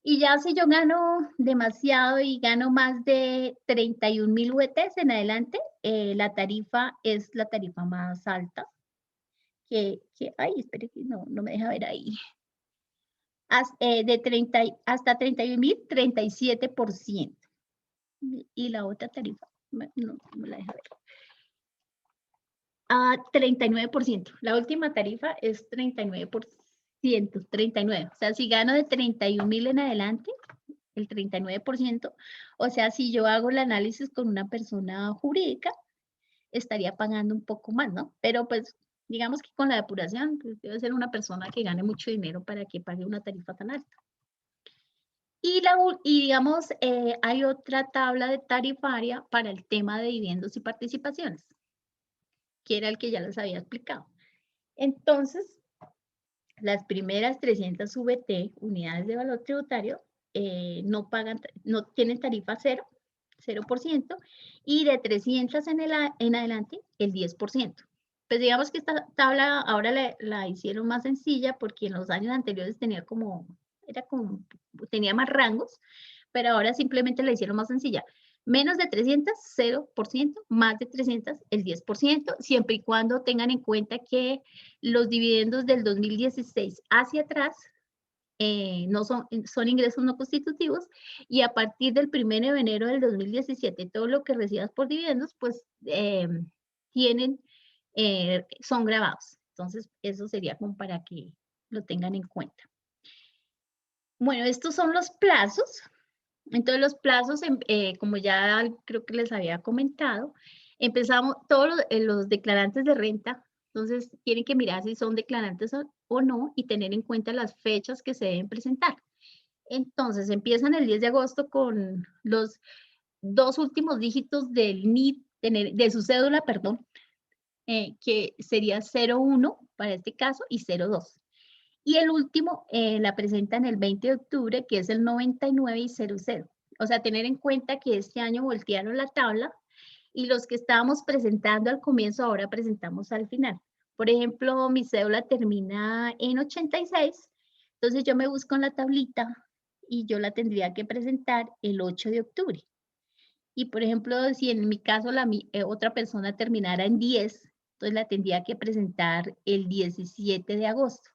Speaker 1: Y ya si yo gano demasiado y gano más de 31.000 VTs en adelante, la tarifa es la tarifa más alta. Ay, espere que no me deja ver ahí. De 30, hasta 31.000, 37%. Y la otra tarifa, no me la deja ver. 39%. La última tarifa es 39%. 39. O sea, si gano de 31.000 en adelante, el 39%, o sea, si yo hago el análisis con una persona jurídica, estaría pagando un poco más, ¿no? Pero pues, digamos que con la depuración, pues, debe ser una persona que gane mucho dinero para que pague una tarifa tan alta. Y digamos, hay otra tabla de tarifaria para el tema de dividendos y participaciones, que era el que ya les había explicado. Entonces, las primeras 300 VT, unidades de valor tributario, no tienen tarifa 0%, y de 300 en adelante, el 10%. Pues digamos que esta tabla ahora la hicieron más sencilla porque en los años anteriores tenía más rangos, pero ahora simplemente la hicieron más sencilla. Menos de 300, 0%, más de 300, el 10%, siempre y cuando tengan en cuenta que los dividendos del 2016 hacia atrás no son ingresos no constitutivos, y a partir del 1 de enero del 2017, todo lo que recibas por dividendos, pues son grabados. Entonces, eso sería como para que lo tengan en cuenta. Bueno, estos son los plazos. Entonces, los plazos, como ya creo que les había comentado, empezamos todos los declarantes de renta. Entonces, tienen que mirar si son declarantes o no y tener en cuenta las fechas que se deben presentar. Entonces, empiezan el 10 de agosto con los 2 últimos dígitos del NID, de su cédula, perdón, que sería 01 para este caso y 02. Y el último la presentan el 20 de octubre, que es el 99 y 00. O sea, tener en cuenta que este año voltearon la tabla y los que estábamos presentando al comienzo, ahora presentamos al final. Por ejemplo, mi cédula termina en 86, entonces yo me busco en la tablita y yo la tendría que presentar el 8 de octubre. Y por ejemplo, si en mi caso otra persona terminara en 10, entonces la tendría que presentar el 17 de agosto.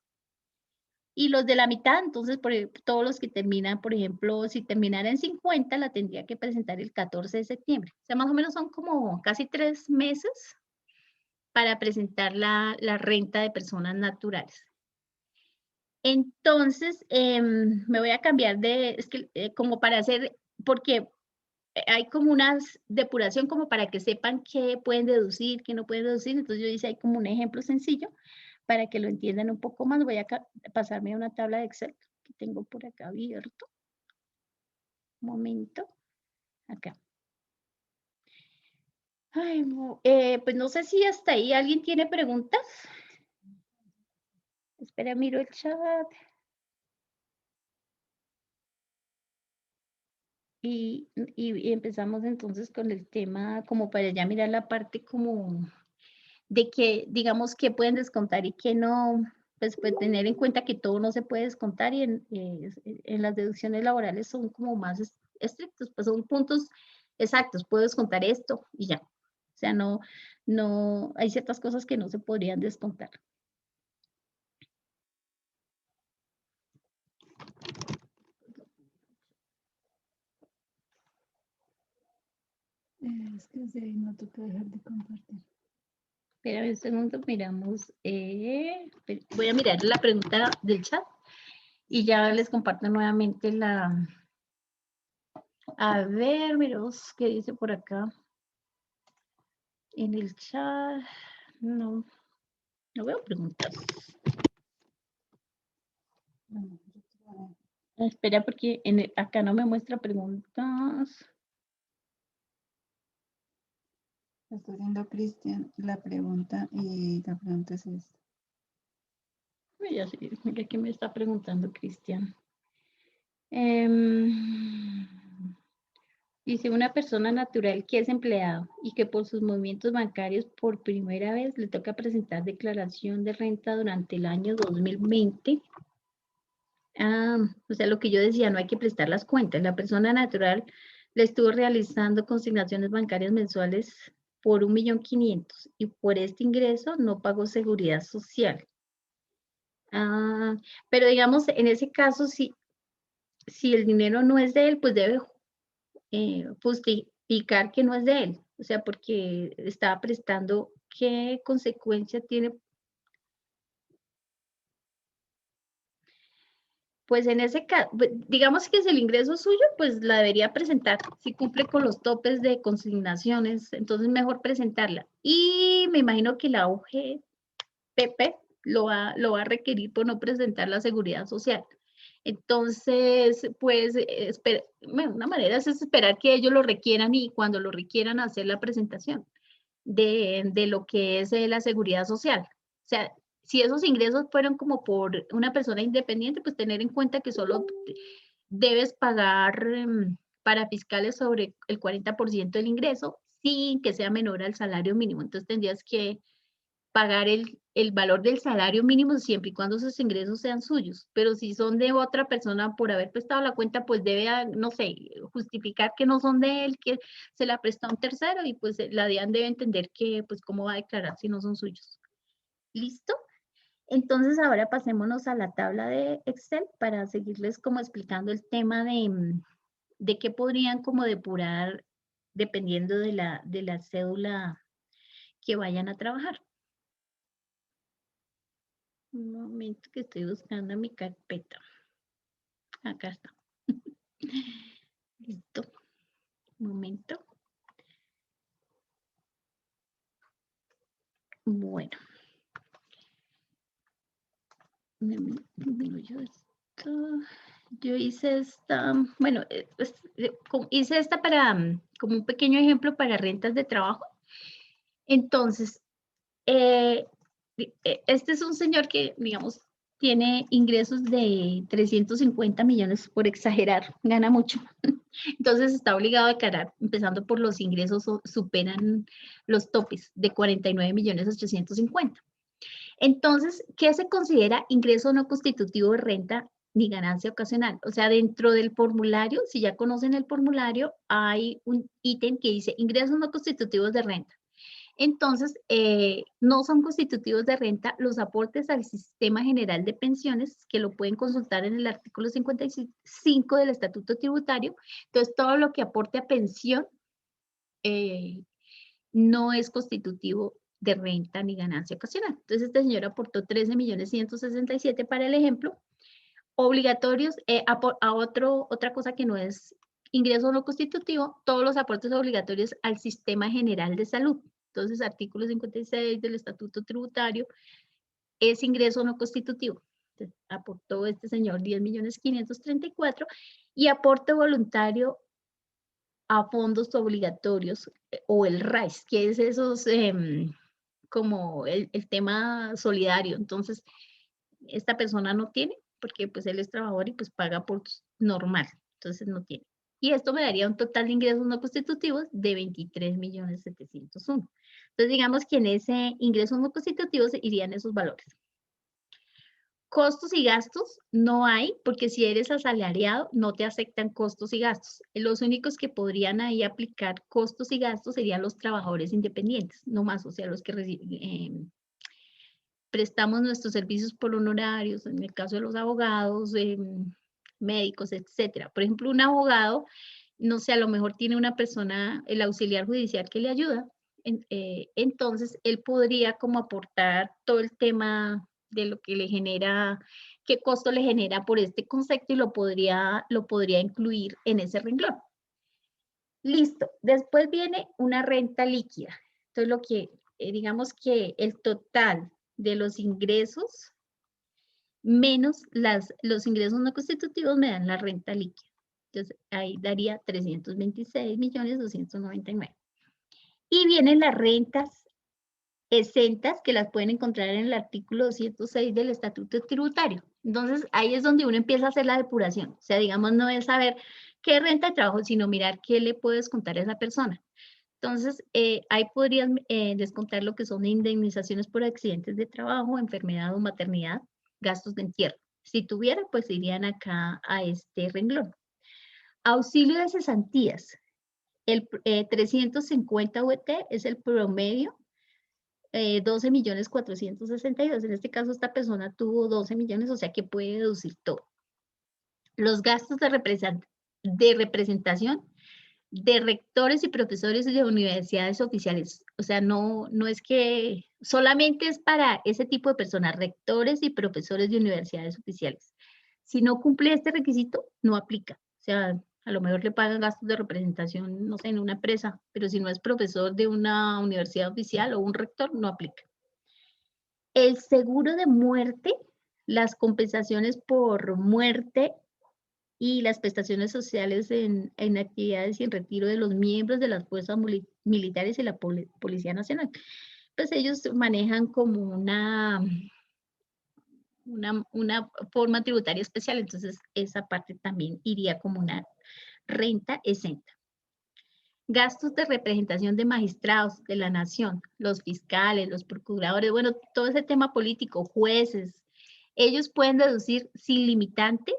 Speaker 1: Y los de la mitad, entonces, todos los que terminan, por ejemplo, si terminara en 50, la tendría que presentar el 14 de septiembre. O sea, más o menos son como casi 3 meses para presentar la renta de personas naturales. Entonces, me voy a cambiar de, es que como para hacer, porque hay como una depuración como para que sepan qué pueden deducir, qué no pueden deducir. Entonces yo hice ahí como un ejemplo sencillo para que lo entiendan un poco más. Voy a pasarme a una tabla de Excel que tengo por acá abierto. Un momento, acá. Ay, pues no sé si hasta ahí alguien tiene preguntas. Espera, miro el chat. Y empezamos entonces con el tema como para ya mirar la parte como de que, digamos, que pueden descontar y que no, pues tener en cuenta que todo no se puede descontar y en las deducciones laborales son como más estrictos, pues son puntos exactos, puedo descontar esto y ya. O sea, no, hay ciertas cosas que no se podrían descontar.
Speaker 2: Es que sí, no toca dejar de compartir.
Speaker 1: Espera un segundo, miramos. Voy a mirar la pregunta del chat y ya les comparto nuevamente la. A ver, miramos qué dice por acá. En el chat. No veo preguntas. Espera, porque acá no me muestra preguntas.
Speaker 2: Estoy viendo Cristian la pregunta y la pregunta es esta.
Speaker 1: Ya sé, mira que me está preguntando Cristian. Dice una persona natural que es empleado y que por sus movimientos bancarios por primera vez le toca presentar declaración de renta durante el año 2020. O sea, lo que yo decía, no hay que prestar las cuentas. La persona natural le estuvo realizando consignaciones bancarias mensuales por 1.500.000 y por este ingreso no pagó seguridad social. Pero digamos, en ese caso, si el dinero no es de él, pues debe justificar que no es de él. O sea, porque estaba prestando, ¿qué consecuencia tiene? Pues en ese caso, digamos que si el ingreso es suyo, pues la debería presentar. Si cumple con los topes de consignaciones, entonces mejor presentarla. Y me imagino que la UGPP lo va a requerir por no presentar la seguridad social. Entonces, pues, una manera es esperar que ellos lo requieran y cuando lo requieran hacer la presentación de lo que es la seguridad social. O sea, si esos ingresos fueron como por una persona independiente, pues tener en cuenta que solo debes pagar para fiscales sobre el 40% del ingreso sin que sea menor al salario mínimo. Entonces tendrías que pagar el valor del salario mínimo siempre y cuando esos ingresos sean suyos. Pero si son de otra persona por haber prestado la cuenta, pues debe, no sé, justificar que no son de él, que se la prestó a un tercero y pues la DIAN debe entender que, pues, cómo va a declarar si no son suyos. ¿Listo? Entonces ahora pasémonos a la tabla de Excel para seguirles como explicando el tema de qué podrían como depurar dependiendo de la cédula que vayan a trabajar. Un momento que estoy buscando mi carpeta. Acá está. Listo. Un momento. Bueno. Miro yo esto. Yo hice esta, bueno, hice esta para, como un pequeño ejemplo para rentas de trabajo. Entonces, este es un señor que, digamos, tiene ingresos de 350 millones, por exagerar, gana mucho. Entonces está obligado a declarar, empezando por los ingresos superan los topes de 49.850.000. Entonces, ¿qué se considera ingreso no constitutivo de renta ni ganancia ocasional? O sea, dentro del formulario, si ya conocen el formulario, hay un ítem que dice ingresos no constitutivos de renta. Entonces, no son constitutivos de renta los aportes al Sistema General de Pensiones, que lo pueden consultar en el artículo 55 del Estatuto Tributario. Entonces, todo lo que aporte a pensión no es constitutivo de renta ni ganancia ocasional. Entonces, este señor aportó 13.167.000 para el ejemplo, Obligatorios, otra cosa que no es ingreso no constitutivo, todos los aportes obligatorios al sistema general de salud. Entonces, artículo 56 del Estatuto Tributario es ingreso no constitutivo. Entonces, aportó este señor 10.534.000 y aporte voluntario a fondos obligatorios o el RAIS, que es esos como el tema solidario. Entonces, esta persona no tiene, porque pues él es trabajador y pues paga por normal, entonces no tiene. Y esto me daría un total de ingresos no constitutivos de 23.701.000. Entonces digamos que en ese ingresos no constitutivos irían esos valores. Costos y gastos no hay, porque si eres asalariado no te aceptan costos y gastos. Los únicos que podrían ahí aplicar costos y gastos serían los trabajadores independientes, no más, o sea, los que prestamos nuestros servicios por honorarios, en el caso de los abogados, médicos, etcétera. Por ejemplo, un abogado, no sé, a lo mejor tiene una persona, el auxiliar judicial que le ayuda, entonces él podría como aportar todo el tema de lo que le genera, qué costo le genera por este concepto y lo podría incluir en ese renglón. Listo, después viene una renta líquida. Entonces, lo que, digamos que el total de los ingresos menos los ingresos no constitutivos me dan la renta líquida. Entonces, ahí daría 326.299.000. Y vienen las rentas exentas que las pueden encontrar en el artículo 206 del Estatuto Tributario. Entonces, ahí es donde uno empieza a hacer la depuración. O sea, digamos, no es saber qué renta de trabajo, sino mirar qué le puedes contar a esa persona. Entonces, ahí podrías descontar lo que son indemnizaciones por accidentes de trabajo, enfermedad o maternidad, gastos de entierro. Si tuviera, pues irían acá a este renglón. Auxilio de cesantías. El 350 UET es el promedio, 12.462.000. En este caso, esta persona tuvo 12 millones, o sea que puede deducir todo. Los gastos de representación de rectores y profesores de universidades oficiales. O sea, no es que solamente es para ese tipo de personas, rectores y profesores de universidades oficiales. Si no cumple este requisito, no aplica. O sea, a lo mejor le pagan gastos de representación, no sé, en una empresa, pero si no es profesor de una universidad oficial o un rector, no aplica. El seguro de muerte, las compensaciones por muerte y las prestaciones sociales en actividades y en retiro de los miembros de las fuerzas militares y la Policía Nacional. Pues ellos manejan como una forma tributaria especial, entonces esa parte también iría como una renta exenta. Gastos de representación de magistrados de la nación, los fiscales, los procuradores, bueno, todo ese tema político, jueces, ellos pueden deducir sin limitante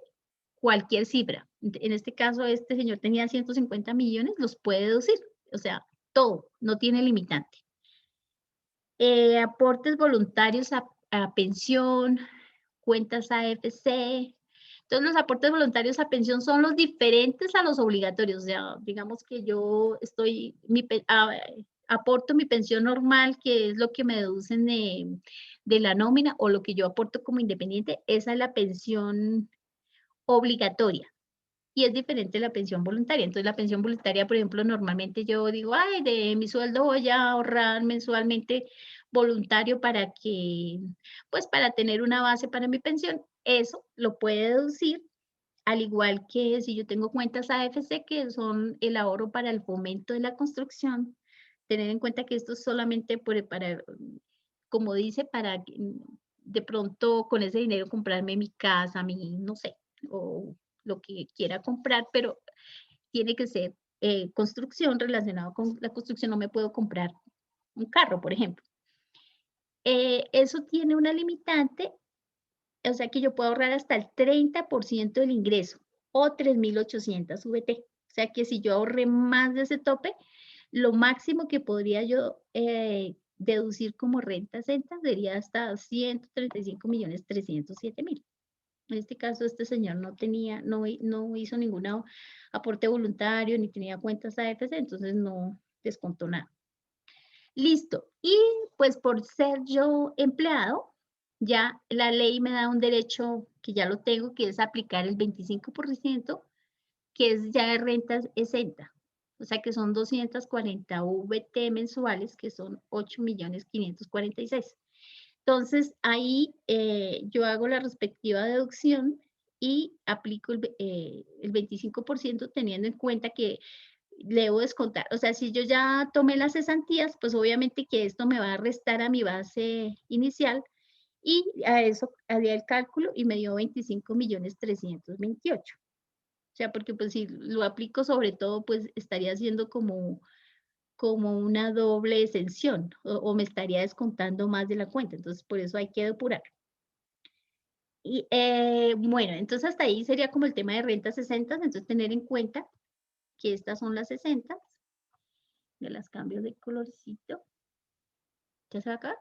Speaker 1: cualquier cifra. En este caso, este señor tenía 150 millones, los puede deducir. O sea, todo, no tiene limitante. Aportes voluntarios a pensión, cuentas AFC. Entonces, los aportes voluntarios a pensión son los diferentes a los obligatorios. O sea, digamos que yo aporto mi pensión normal, que es lo que me deducen de la nómina, o lo que yo aporto como independiente, esa es la pensión obligatoria y es diferente la pensión voluntaria. Entonces, la pensión voluntaria, por ejemplo, normalmente yo digo, ay, de mi sueldo voy a ahorrar mensualmente voluntario para que, pues, para tener una base para mi pensión. Eso lo puede deducir, al igual que si yo tengo cuentas AFC, que son el ahorro para el fomento de la construcción. Tener en cuenta que esto es solamente para, como dice, para de pronto con ese dinero comprarme mi casa, no sé, o lo que quiera comprar, pero tiene que ser construcción relacionado con la construcción. No me puedo comprar un carro, por ejemplo. Eso tiene una limitante, o sea que yo puedo ahorrar hasta el 30% del ingreso o 3.800 VT. O sea que si yo ahorré más de ese tope, lo máximo que podría yo deducir como renta exenta sería hasta 135.307.000. En este caso, este señor no hizo ningún aporte voluntario, ni tenía cuentas AFC, entonces no descontó nada. Listo. Y pues por ser yo empleado, ya la ley me da un derecho que ya lo tengo, que es aplicar el 25%, que es ya de rentas exenta. O sea que son 240 VT mensuales, que son 8.546.000. Entonces, ahí yo hago la respectiva deducción y aplico el 25% teniendo en cuenta que debo descontar. O sea, si yo ya tomé las cesantías, pues obviamente que esto me va a restar a mi base inicial y a eso haría el cálculo y me dio 25.328.000. O sea, porque pues si lo aplico sobre todo, pues estaría haciendo como una doble exención o me estaría descontando más de la cuenta. Entonces, por eso hay que depurar. Y bueno, entonces hasta ahí sería como el tema de rentas 60, entonces tener en cuenta que estas son las 60, de las cambio de colorcito. ¿Ya se va acá?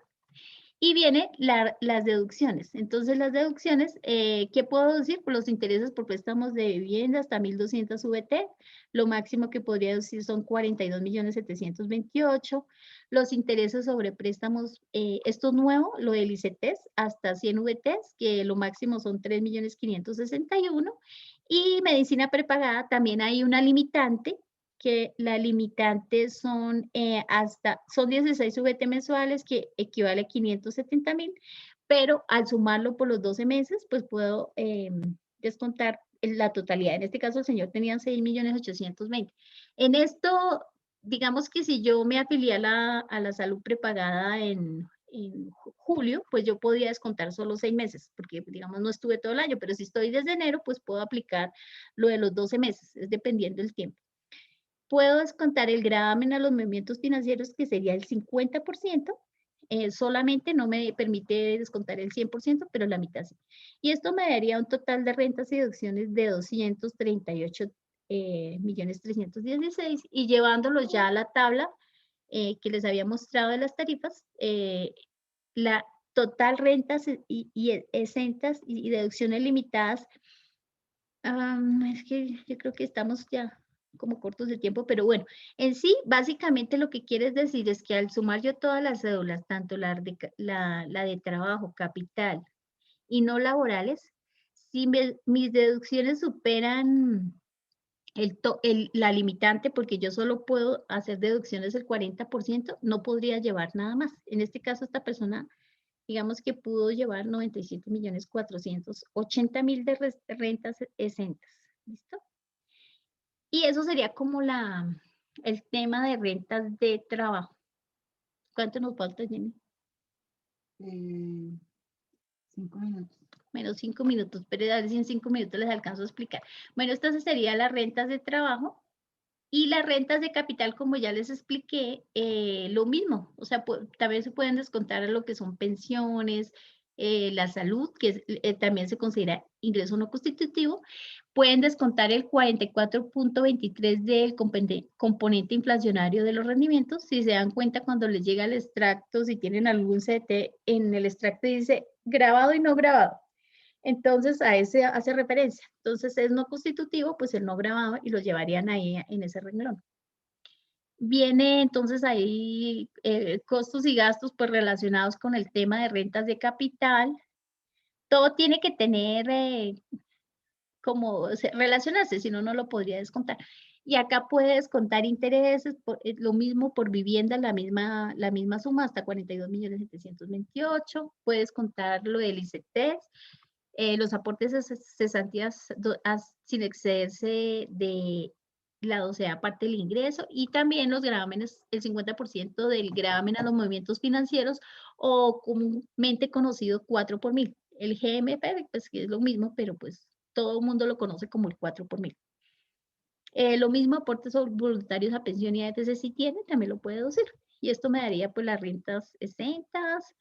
Speaker 1: Y vienen las deducciones. Entonces, las deducciones, ¿qué puedo decir? Por los intereses por préstamos de vivienda hasta 1.200 VT, lo máximo que podría decir son 42.728.000. Los intereses sobre préstamos, esto es nuevo, lo del ICETES, hasta 100 VTs, que lo máximo son 3.561.000. Y medicina prepagada, también hay una limitante, que la limitante son son 16 VT mensuales, que equivale a 570.000, pero al sumarlo por los 12 meses, pues puedo descontar la totalidad. En este caso, el señor tenía 6.820.000. En esto, digamos que si yo me afilié a la salud prepagada en julio, pues yo podía descontar solo 6 meses, porque digamos no estuve todo el año, pero si estoy desde enero, pues puedo aplicar lo de los 12 meses, es dependiendo del tiempo. Puedo descontar el gravamen a los movimientos financieros, que sería el 50%, solamente no me permite descontar el 100%, pero la mitad sí. Y esto me daría un total de rentas y deducciones de 238.316.000, y llevándolos ya a la tabla que les había mostrado de las tarifas, la total rentas y exentas y deducciones limitadas. Es que yo creo que estamos ya como cortos de tiempo, pero bueno, en sí, básicamente lo que quieres decir es que al sumar yo todas las cédulas, tanto la de trabajo, capital y no laborales, si mis deducciones superan la limitante, porque yo solo puedo hacer deducciones del 40%, no podría llevar nada más. En este caso, esta persona, digamos que pudo llevar 97.480.000 de rentas exentas. ¿Listo? Y eso sería como el tema de rentas de trabajo. ¿Cuánto nos falta, Jenny?
Speaker 2: 5 minutos.
Speaker 1: Menos 5 minutos, pero a ver si en 5 minutos les alcanzo a explicar. Bueno, estas serían las rentas de trabajo. Y las rentas de capital, como ya les expliqué, lo mismo. O sea, también se pueden descontar lo que son pensiones, la salud, que también se considera ingreso no constitutivo. Pueden descontar el 44.23 del componente inflacionario de los rendimientos. Si se dan cuenta, cuando les llega el extracto, si tienen algún CT, en el extracto dice grabado y no grabado. Entonces, a ese hace referencia. Entonces, es no constitutivo, pues el no grabado, y lo llevarían ahí en ese renglón. Viene entonces ahí costos y gastos pues relacionados con el tema de rentas de capital. Todo tiene que tener relacionarse, si no, no lo podría descontar. Y acá puede descontar intereses, lo mismo por vivienda, la misma suma, hasta 42.728.000. Puede descontar lo del ICETEX, los aportes de cesantías sin excederse de la 12ª parte del ingreso, y también los gravámenes, el 50% del gravamen a los movimientos financieros, o comúnmente conocido 4 por mil. El GMP, pues que es lo mismo, pero pues todo el mundo lo conoce como el 4 por mil. Lo mismo aportes voluntarios a pensión y AFP, si tiene, también lo puede deducir. Y esto me daría pues las rentas exentas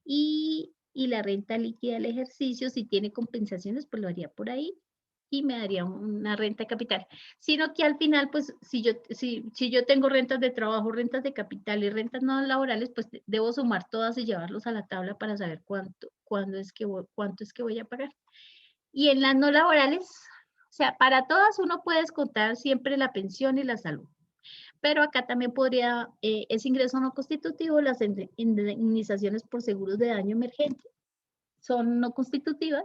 Speaker 1: y la renta líquida del ejercicio. Si tiene compensaciones, pues lo haría por ahí y me daría una renta de capital. Sino que al final, pues si yo tengo rentas de trabajo, rentas de capital y rentas no laborales, pues debo sumar todas y llevarlos a la tabla para saber cuánto es que voy a pagar. Y en las no laborales, o sea, para todas uno puede descontar siempre la pensión y la salud. Pero acá también podría, ese ingreso no constitutivo, las indemnizaciones por seguros de daño emergente, son no constitutivas.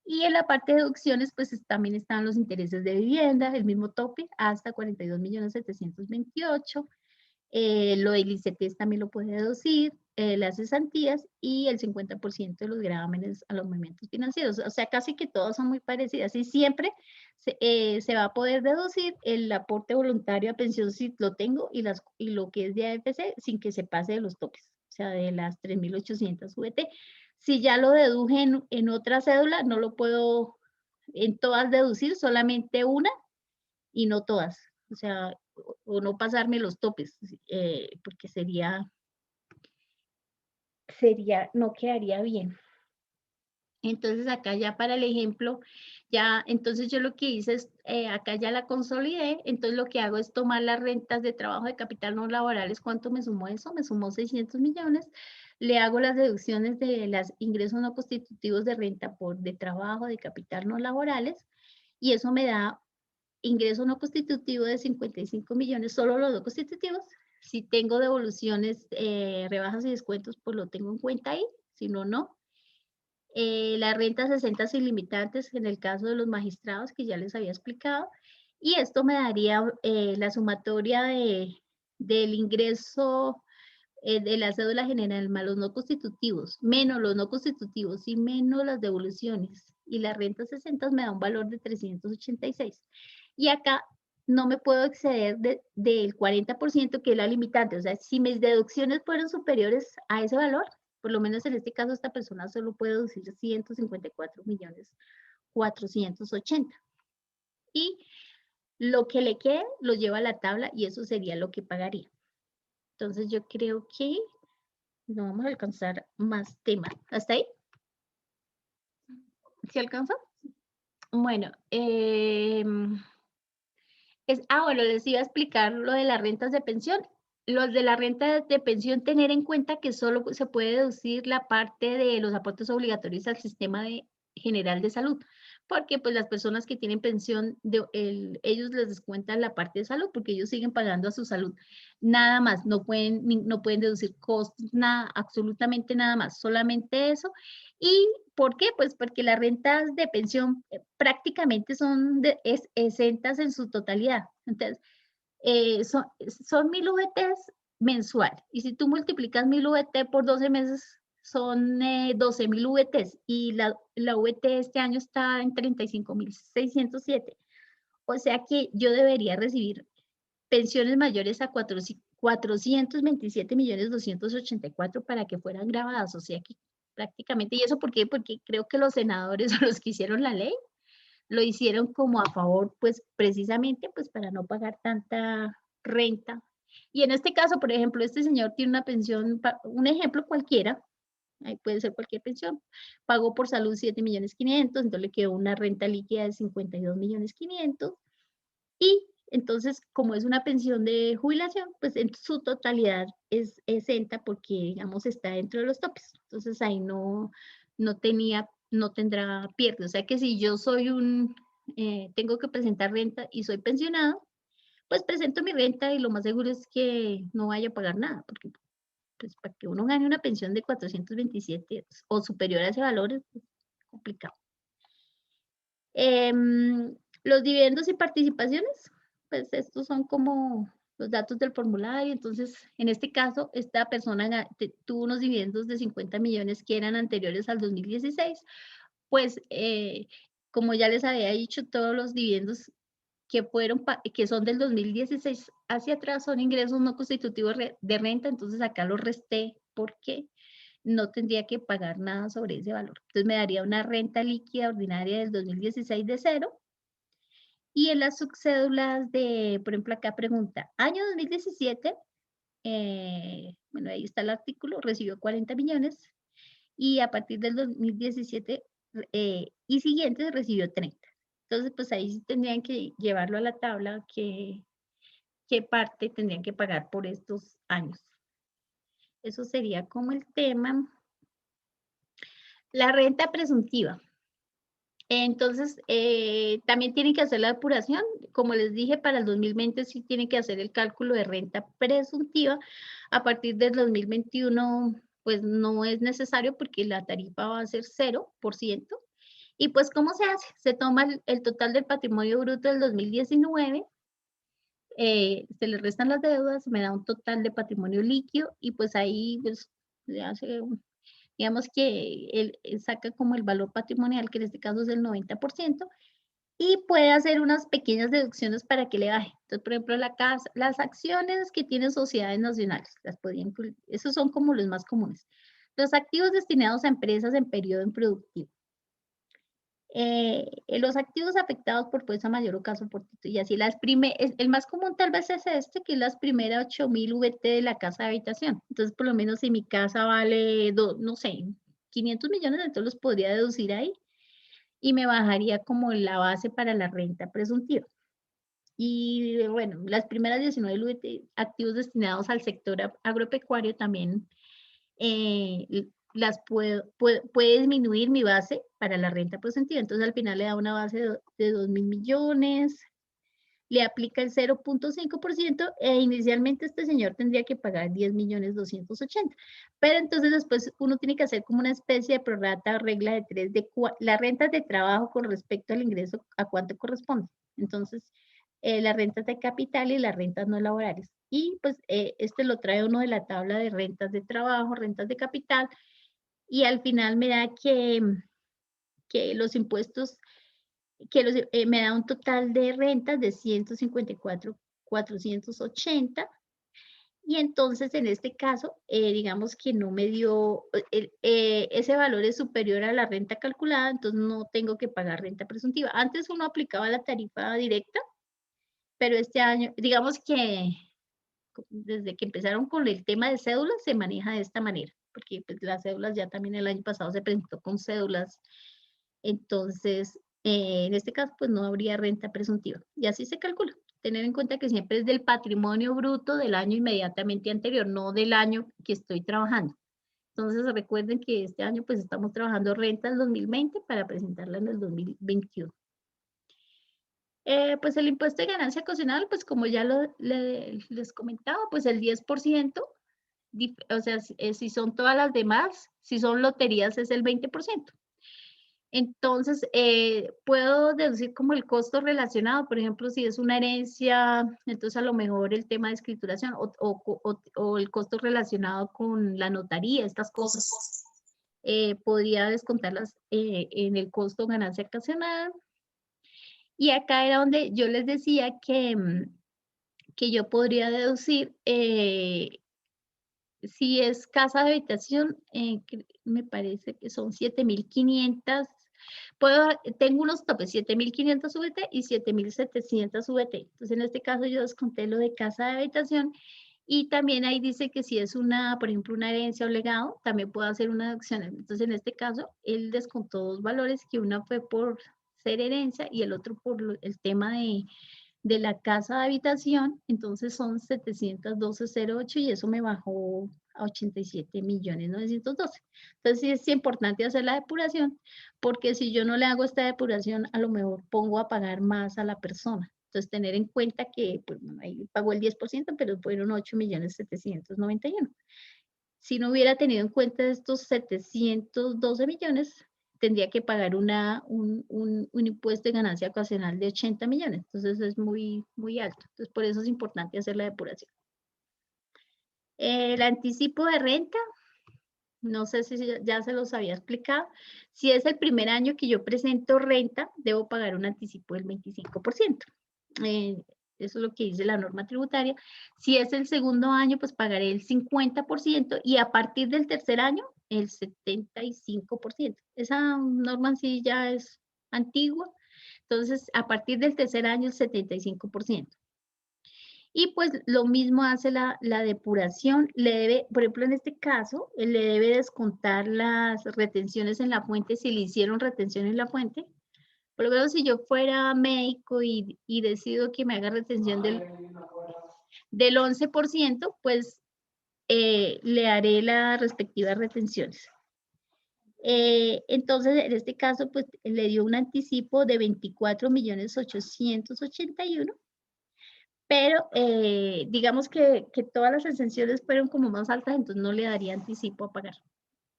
Speaker 1: Y en la parte de deducciones, pues también están los intereses de vivienda, el mismo tope, hasta 42.728.000. Lo del ICETEX también lo puede deducir, las cesantías y el 50% de los gravámenes a los movimientos financieros. O sea, casi que todas son muy parecidas y siempre se va a poder deducir el aporte voluntario a pensión si lo tengo y lo que es de AFP sin que se pase de los topes, o sea, de las 3.800 VT. Si ya lo deduje en otra cédula, no lo puedo en todas deducir, solamente una y no todas. O sea, o no pasarme los topes, porque no quedaría bien. Entonces acá ya para el ejemplo, ya, entonces yo lo que hice es, acá ya la consolidé, entonces lo que hago es tomar las rentas de trabajo de capital no laborales, ¿cuánto me sumó eso? Me sumó 600 millones, le hago las deducciones de los ingresos no constitutivos de renta de trabajo de capital no laborales, y eso me da ingreso no constitutivo de 55 millones, solo los no constitutivos. Si tengo devoluciones, rebajas y descuentos, pues lo tengo en cuenta ahí, si no, no. La renta 60 sin limitantes en el caso de los magistrados que ya les había explicado. Y esto me daría la sumatoria del ingreso de la cédula general más los no constitutivos, menos los no constitutivos y menos las devoluciones. Y la renta 60 me da un valor de 386. Y acá no me puedo exceder del 40% que es la limitante. O sea, si mis deducciones fueron superiores a ese valor, por lo menos en este caso esta persona solo puede deducir 154.480.000. Y lo que le quede lo lleva a la tabla y eso sería lo que pagaría. Entonces yo creo que no vamos a alcanzar más temas. ¿Hasta ahí? ¿Sí alcanza? Bueno, bueno, les iba a explicar lo de las rentas de pensión. Los de la renta de pensión, tener en cuenta que solo se puede deducir la parte de los aportes obligatorios al sistema general de salud, porque pues las personas que tienen pensión, ellos les descuentan la parte de salud, porque ellos siguen pagando a su salud. Nada más, no pueden deducir costos, nada, absolutamente nada más, solamente eso. ¿Y por qué? Pues porque las rentas de pensión prácticamente son exentas en su totalidad. Entonces, son 1.000 VTs mensual. Y si tú multiplicas 1.000 VT por 12 meses, son 12.000 VTs. Y la VT este año está en 35.607. O sea que yo debería recibir pensiones mayores a 427.284.000 para que fueran grabadas. O sea que prácticamente, ¿y eso por qué? Porque creo que los senadores o los que hicieron la ley lo hicieron como a favor, pues precisamente pues para no pagar tanta renta. Y en este caso, por ejemplo, este señor tiene una pensión, un ejemplo cualquiera, ahí puede ser cualquier pensión, pagó por salud 7.500.000, entonces le quedó una renta líquida de 52.500.000 y entonces como es una pensión de jubilación, pues en su totalidad es exenta porque digamos está dentro de los topes, entonces ahí no tendrá pierde. O sea que si yo soy tengo que presentar renta y soy pensionado, pues presento mi renta y lo más seguro es que no vaya a pagar nada, porque pues para que uno gane una pensión de 427 o superior a ese valor es complicado. Los dividendos y participaciones, pues estos son como los datos del formulario. Entonces, en este caso, esta persona tuvo unos dividendos de 50 millones que eran anteriores al 2016. Pues, como ya les había dicho, todos los dividendos que son del 2016 hacia atrás son ingresos no constitutivos de renta, entonces acá los resté porque no tendría que pagar nada sobre ese valor. Entonces me daría una renta líquida ordinaria del 2016 de cero. Y en las subcédulas por ejemplo, acá pregunta, año 2017, bueno, ahí está el artículo, recibió 40 millones y a partir del 2017 y siguientes recibió 30. Entonces, pues ahí sí tendrían que llevarlo a la tabla qué parte tendrían que pagar por estos años. Eso sería como el tema. La renta presuntiva. Entonces, también tienen que hacer la depuración. Como les dije, para el 2020 sí tienen que hacer el cálculo de renta presuntiva. A partir del 2021 pues no es necesario porque la tarifa va a ser 0%. Y pues, ¿cómo se hace? Se toma el total del patrimonio bruto del 2019, se le restan las deudas, me da un total de patrimonio líquido y pues ahí pues se hace, digamos que él saca como el valor patrimonial, que en este caso es el 90%, y puede hacer unas pequeñas deducciones para que le baje. Entonces, por ejemplo, las acciones que tienen sociedades nacionales, las podría incluir, esos son como los más comunes. Los activos destinados a empresas en periodo improductivo. Los activos afectados por fuerza mayor o caso fortuito. Y así el más común tal vez es este, que es las primeras 8.000 VT de la casa de habitación. Entonces, por lo menos si mi casa vale, no sé, 500 millones, entonces los podría deducir ahí y me bajaría como la base para la renta presuntiva. Y bueno, las primeras 19 VT activos destinados al sector agropecuario también puede disminuir mi base para la renta presuntiva. Entonces, al final le da una base de 2.000 millones, le aplica el 0.5% e inicialmente este señor tendría que pagar 10.280.000. Pero entonces después uno tiene que hacer como una especie de prorrata o regla de 3 de las rentas de trabajo con respecto al ingreso, a cuánto corresponde. Entonces, las rentas de capital y las rentas no laborales. Y pues este lo trae uno de la tabla de rentas de trabajo, rentas de capital, y al final me da que los impuestos, me da un total de rentas de 154.480. Y entonces en este caso, digamos que no me dio, ese valor es superior a la renta calculada, entonces no tengo que pagar renta presuntiva. Antes uno aplicaba la tarifa directa, pero este año, digamos que desde que empezaron con el tema de cédulas, se maneja de esta manera, porque pues, las cédulas ya también el año pasado se presentó con cédulas, entonces en este caso pues no habría renta presuntiva, y así se calcula. Tener en cuenta que siempre es del patrimonio bruto del año inmediatamente anterior, no del año que estoy trabajando. Entonces recuerden que este año pues estamos trabajando renta del 2020 para presentarla en el 2021. Pues el impuesto de ganancia ocasional, pues como ya les comentaba, pues el 10%, o sea, si son todas las demás, si son loterías es el 20%. Entonces, puedo deducir como el costo relacionado, por ejemplo, si es una herencia, entonces a lo mejor el tema de escrituración o el costo relacionado con la notaría, estas cosas, podría descontarlas en el costo ganancia ocasional. Y acá era donde yo les decía que yo podría deducir si es casa de habitación, me parece que son 7.500. Tengo unos topes, 7.500 VT y 7.700 VT. Entonces, en este caso yo desconté lo de casa de habitación y también ahí dice que si es por ejemplo, una herencia o legado, también puedo hacer una deducción. Entonces, en este caso, él descontó dos valores, que una fue por ser herencia y el otro por el tema de la casa de habitación, entonces son 712.08 y eso me bajó a 87.912.000. Entonces sí es importante hacer la depuración, porque si yo no le hago esta depuración, a lo mejor pongo a pagar más a la persona. Entonces tener en cuenta que pues, ahí pagó el 10%, pero fueron 8.791.000. Si no hubiera tenido en cuenta estos 712 millones, tendría que pagar un impuesto de ganancia ocasional de 80 millones. Entonces es muy, muy alto. Entonces por eso es importante hacer la depuración. El anticipo de renta, no sé si ya se los había explicado. Si es el primer año que yo presento renta, debo pagar un anticipo del 25%. Eso es lo que dice la norma tributaria. Si es el segundo año, pues pagaré el 50% y a partir del tercer año, el 75%. Esa norma sí ya es antigua. Entonces, a partir del tercer año, el 75%. Y pues lo mismo hace la depuración. Le debe, por ejemplo, en este caso, le debe descontar las retenciones en la fuente, si le hicieron retención en la fuente. Por lo menos si yo fuera médico y decido que me haga retención del 11%, pues le haré las respectivas retenciones. Entonces, en este caso, pues le dio un anticipo de 24.881.000, pero digamos que todas las exenciones fueron como más altas, entonces no le daría anticipo a pagar.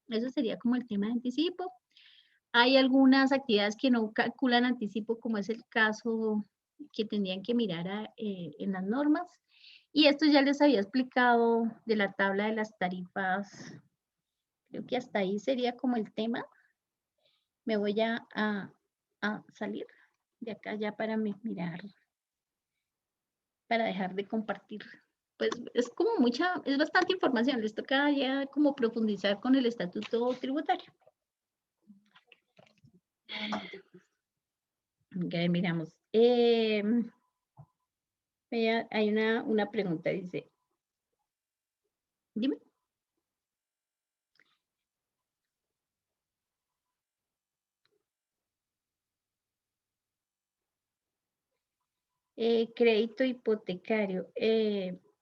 Speaker 1: Eso sería como el tema de anticipo. Hay algunas actividades que no calculan anticipo, como es el caso que tendrían que mirar en las normas. Y esto ya les había explicado de la tabla de las tarifas. Creo que hasta ahí sería como el tema. Me voy a salir de acá ya para mirar, para dejar de compartir. Pues es como es bastante información. Les toca ya como profundizar con el estatuto tributario. Ok, miramos. Hay una pregunta, dice. Dime. Crédito hipotecario.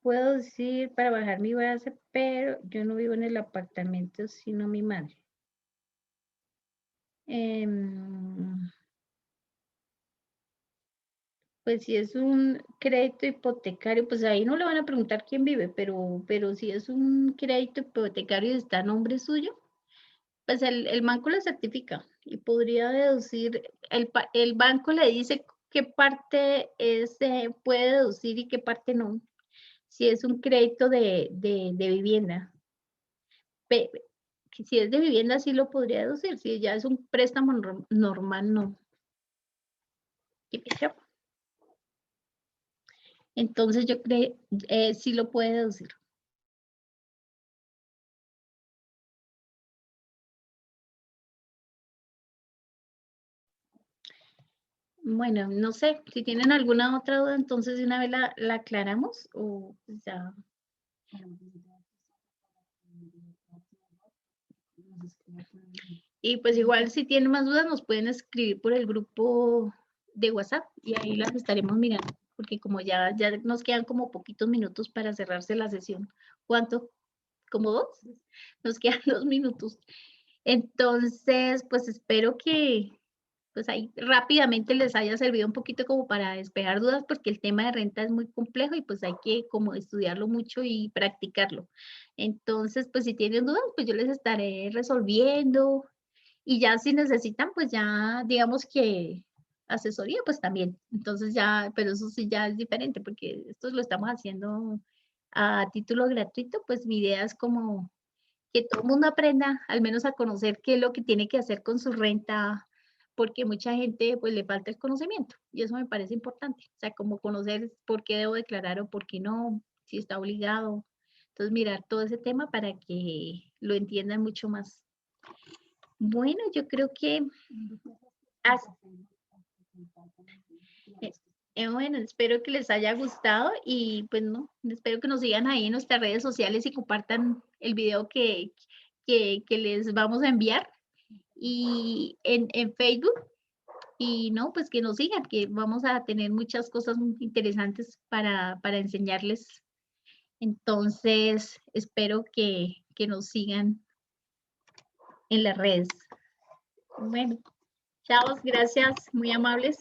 Speaker 1: Puedo decir para bajar mi base, pero yo no vivo en el apartamento, sino mi madre. Pues si es un crédito hipotecario, pues ahí no le van a preguntar quién vive, pero si es un crédito hipotecario y está a nombre suyo, pues el banco le certifica y podría deducir, el banco le dice qué parte puede deducir y qué parte no, si es un crédito de vivienda. Si es de vivienda sí lo podría deducir, si ya es un préstamo normal no. Entonces yo creo sí lo puede deducir. Bueno, no sé, si tienen alguna otra duda, entonces de una vez la aclaramos o ya. Y pues igual si tienen más dudas nos pueden escribir por el grupo de WhatsApp y ahí las estaremos mirando, porque como ya nos quedan como poquitos minutos para cerrarse la sesión. ¿Cuánto? ¿Como 2? Nos quedan 2 minutos. Entonces, pues espero que pues ahí rápidamente les haya servido un poquito como para despejar dudas, porque el tema de renta es muy complejo y pues hay que como estudiarlo mucho y practicarlo. Entonces, pues si tienen dudas, pues yo les estaré resolviendo y ya si necesitan, pues ya digamos que asesoría, pues también. Entonces ya, pero eso sí ya es diferente porque esto lo estamos haciendo a título gratuito, pues mi idea es como que todo el mundo aprenda al menos a conocer qué es lo que tiene que hacer con su renta, porque mucha gente pues le falta el conocimiento y eso me parece importante, o sea, como conocer por qué debo declarar o por qué no, si está obligado. Entonces, mirar todo ese tema para que lo entiendan mucho más. Bueno, yo creo que bueno, espero que les haya gustado y pues no, espero que nos sigan ahí en nuestras redes sociales y compartan el video que les vamos a enviar y en Facebook y no, pues que nos sigan, que vamos a tener muchas cosas muy interesantes para enseñarles. Entonces, espero que nos sigan en las redes. Bueno, chao, gracias, muy amables.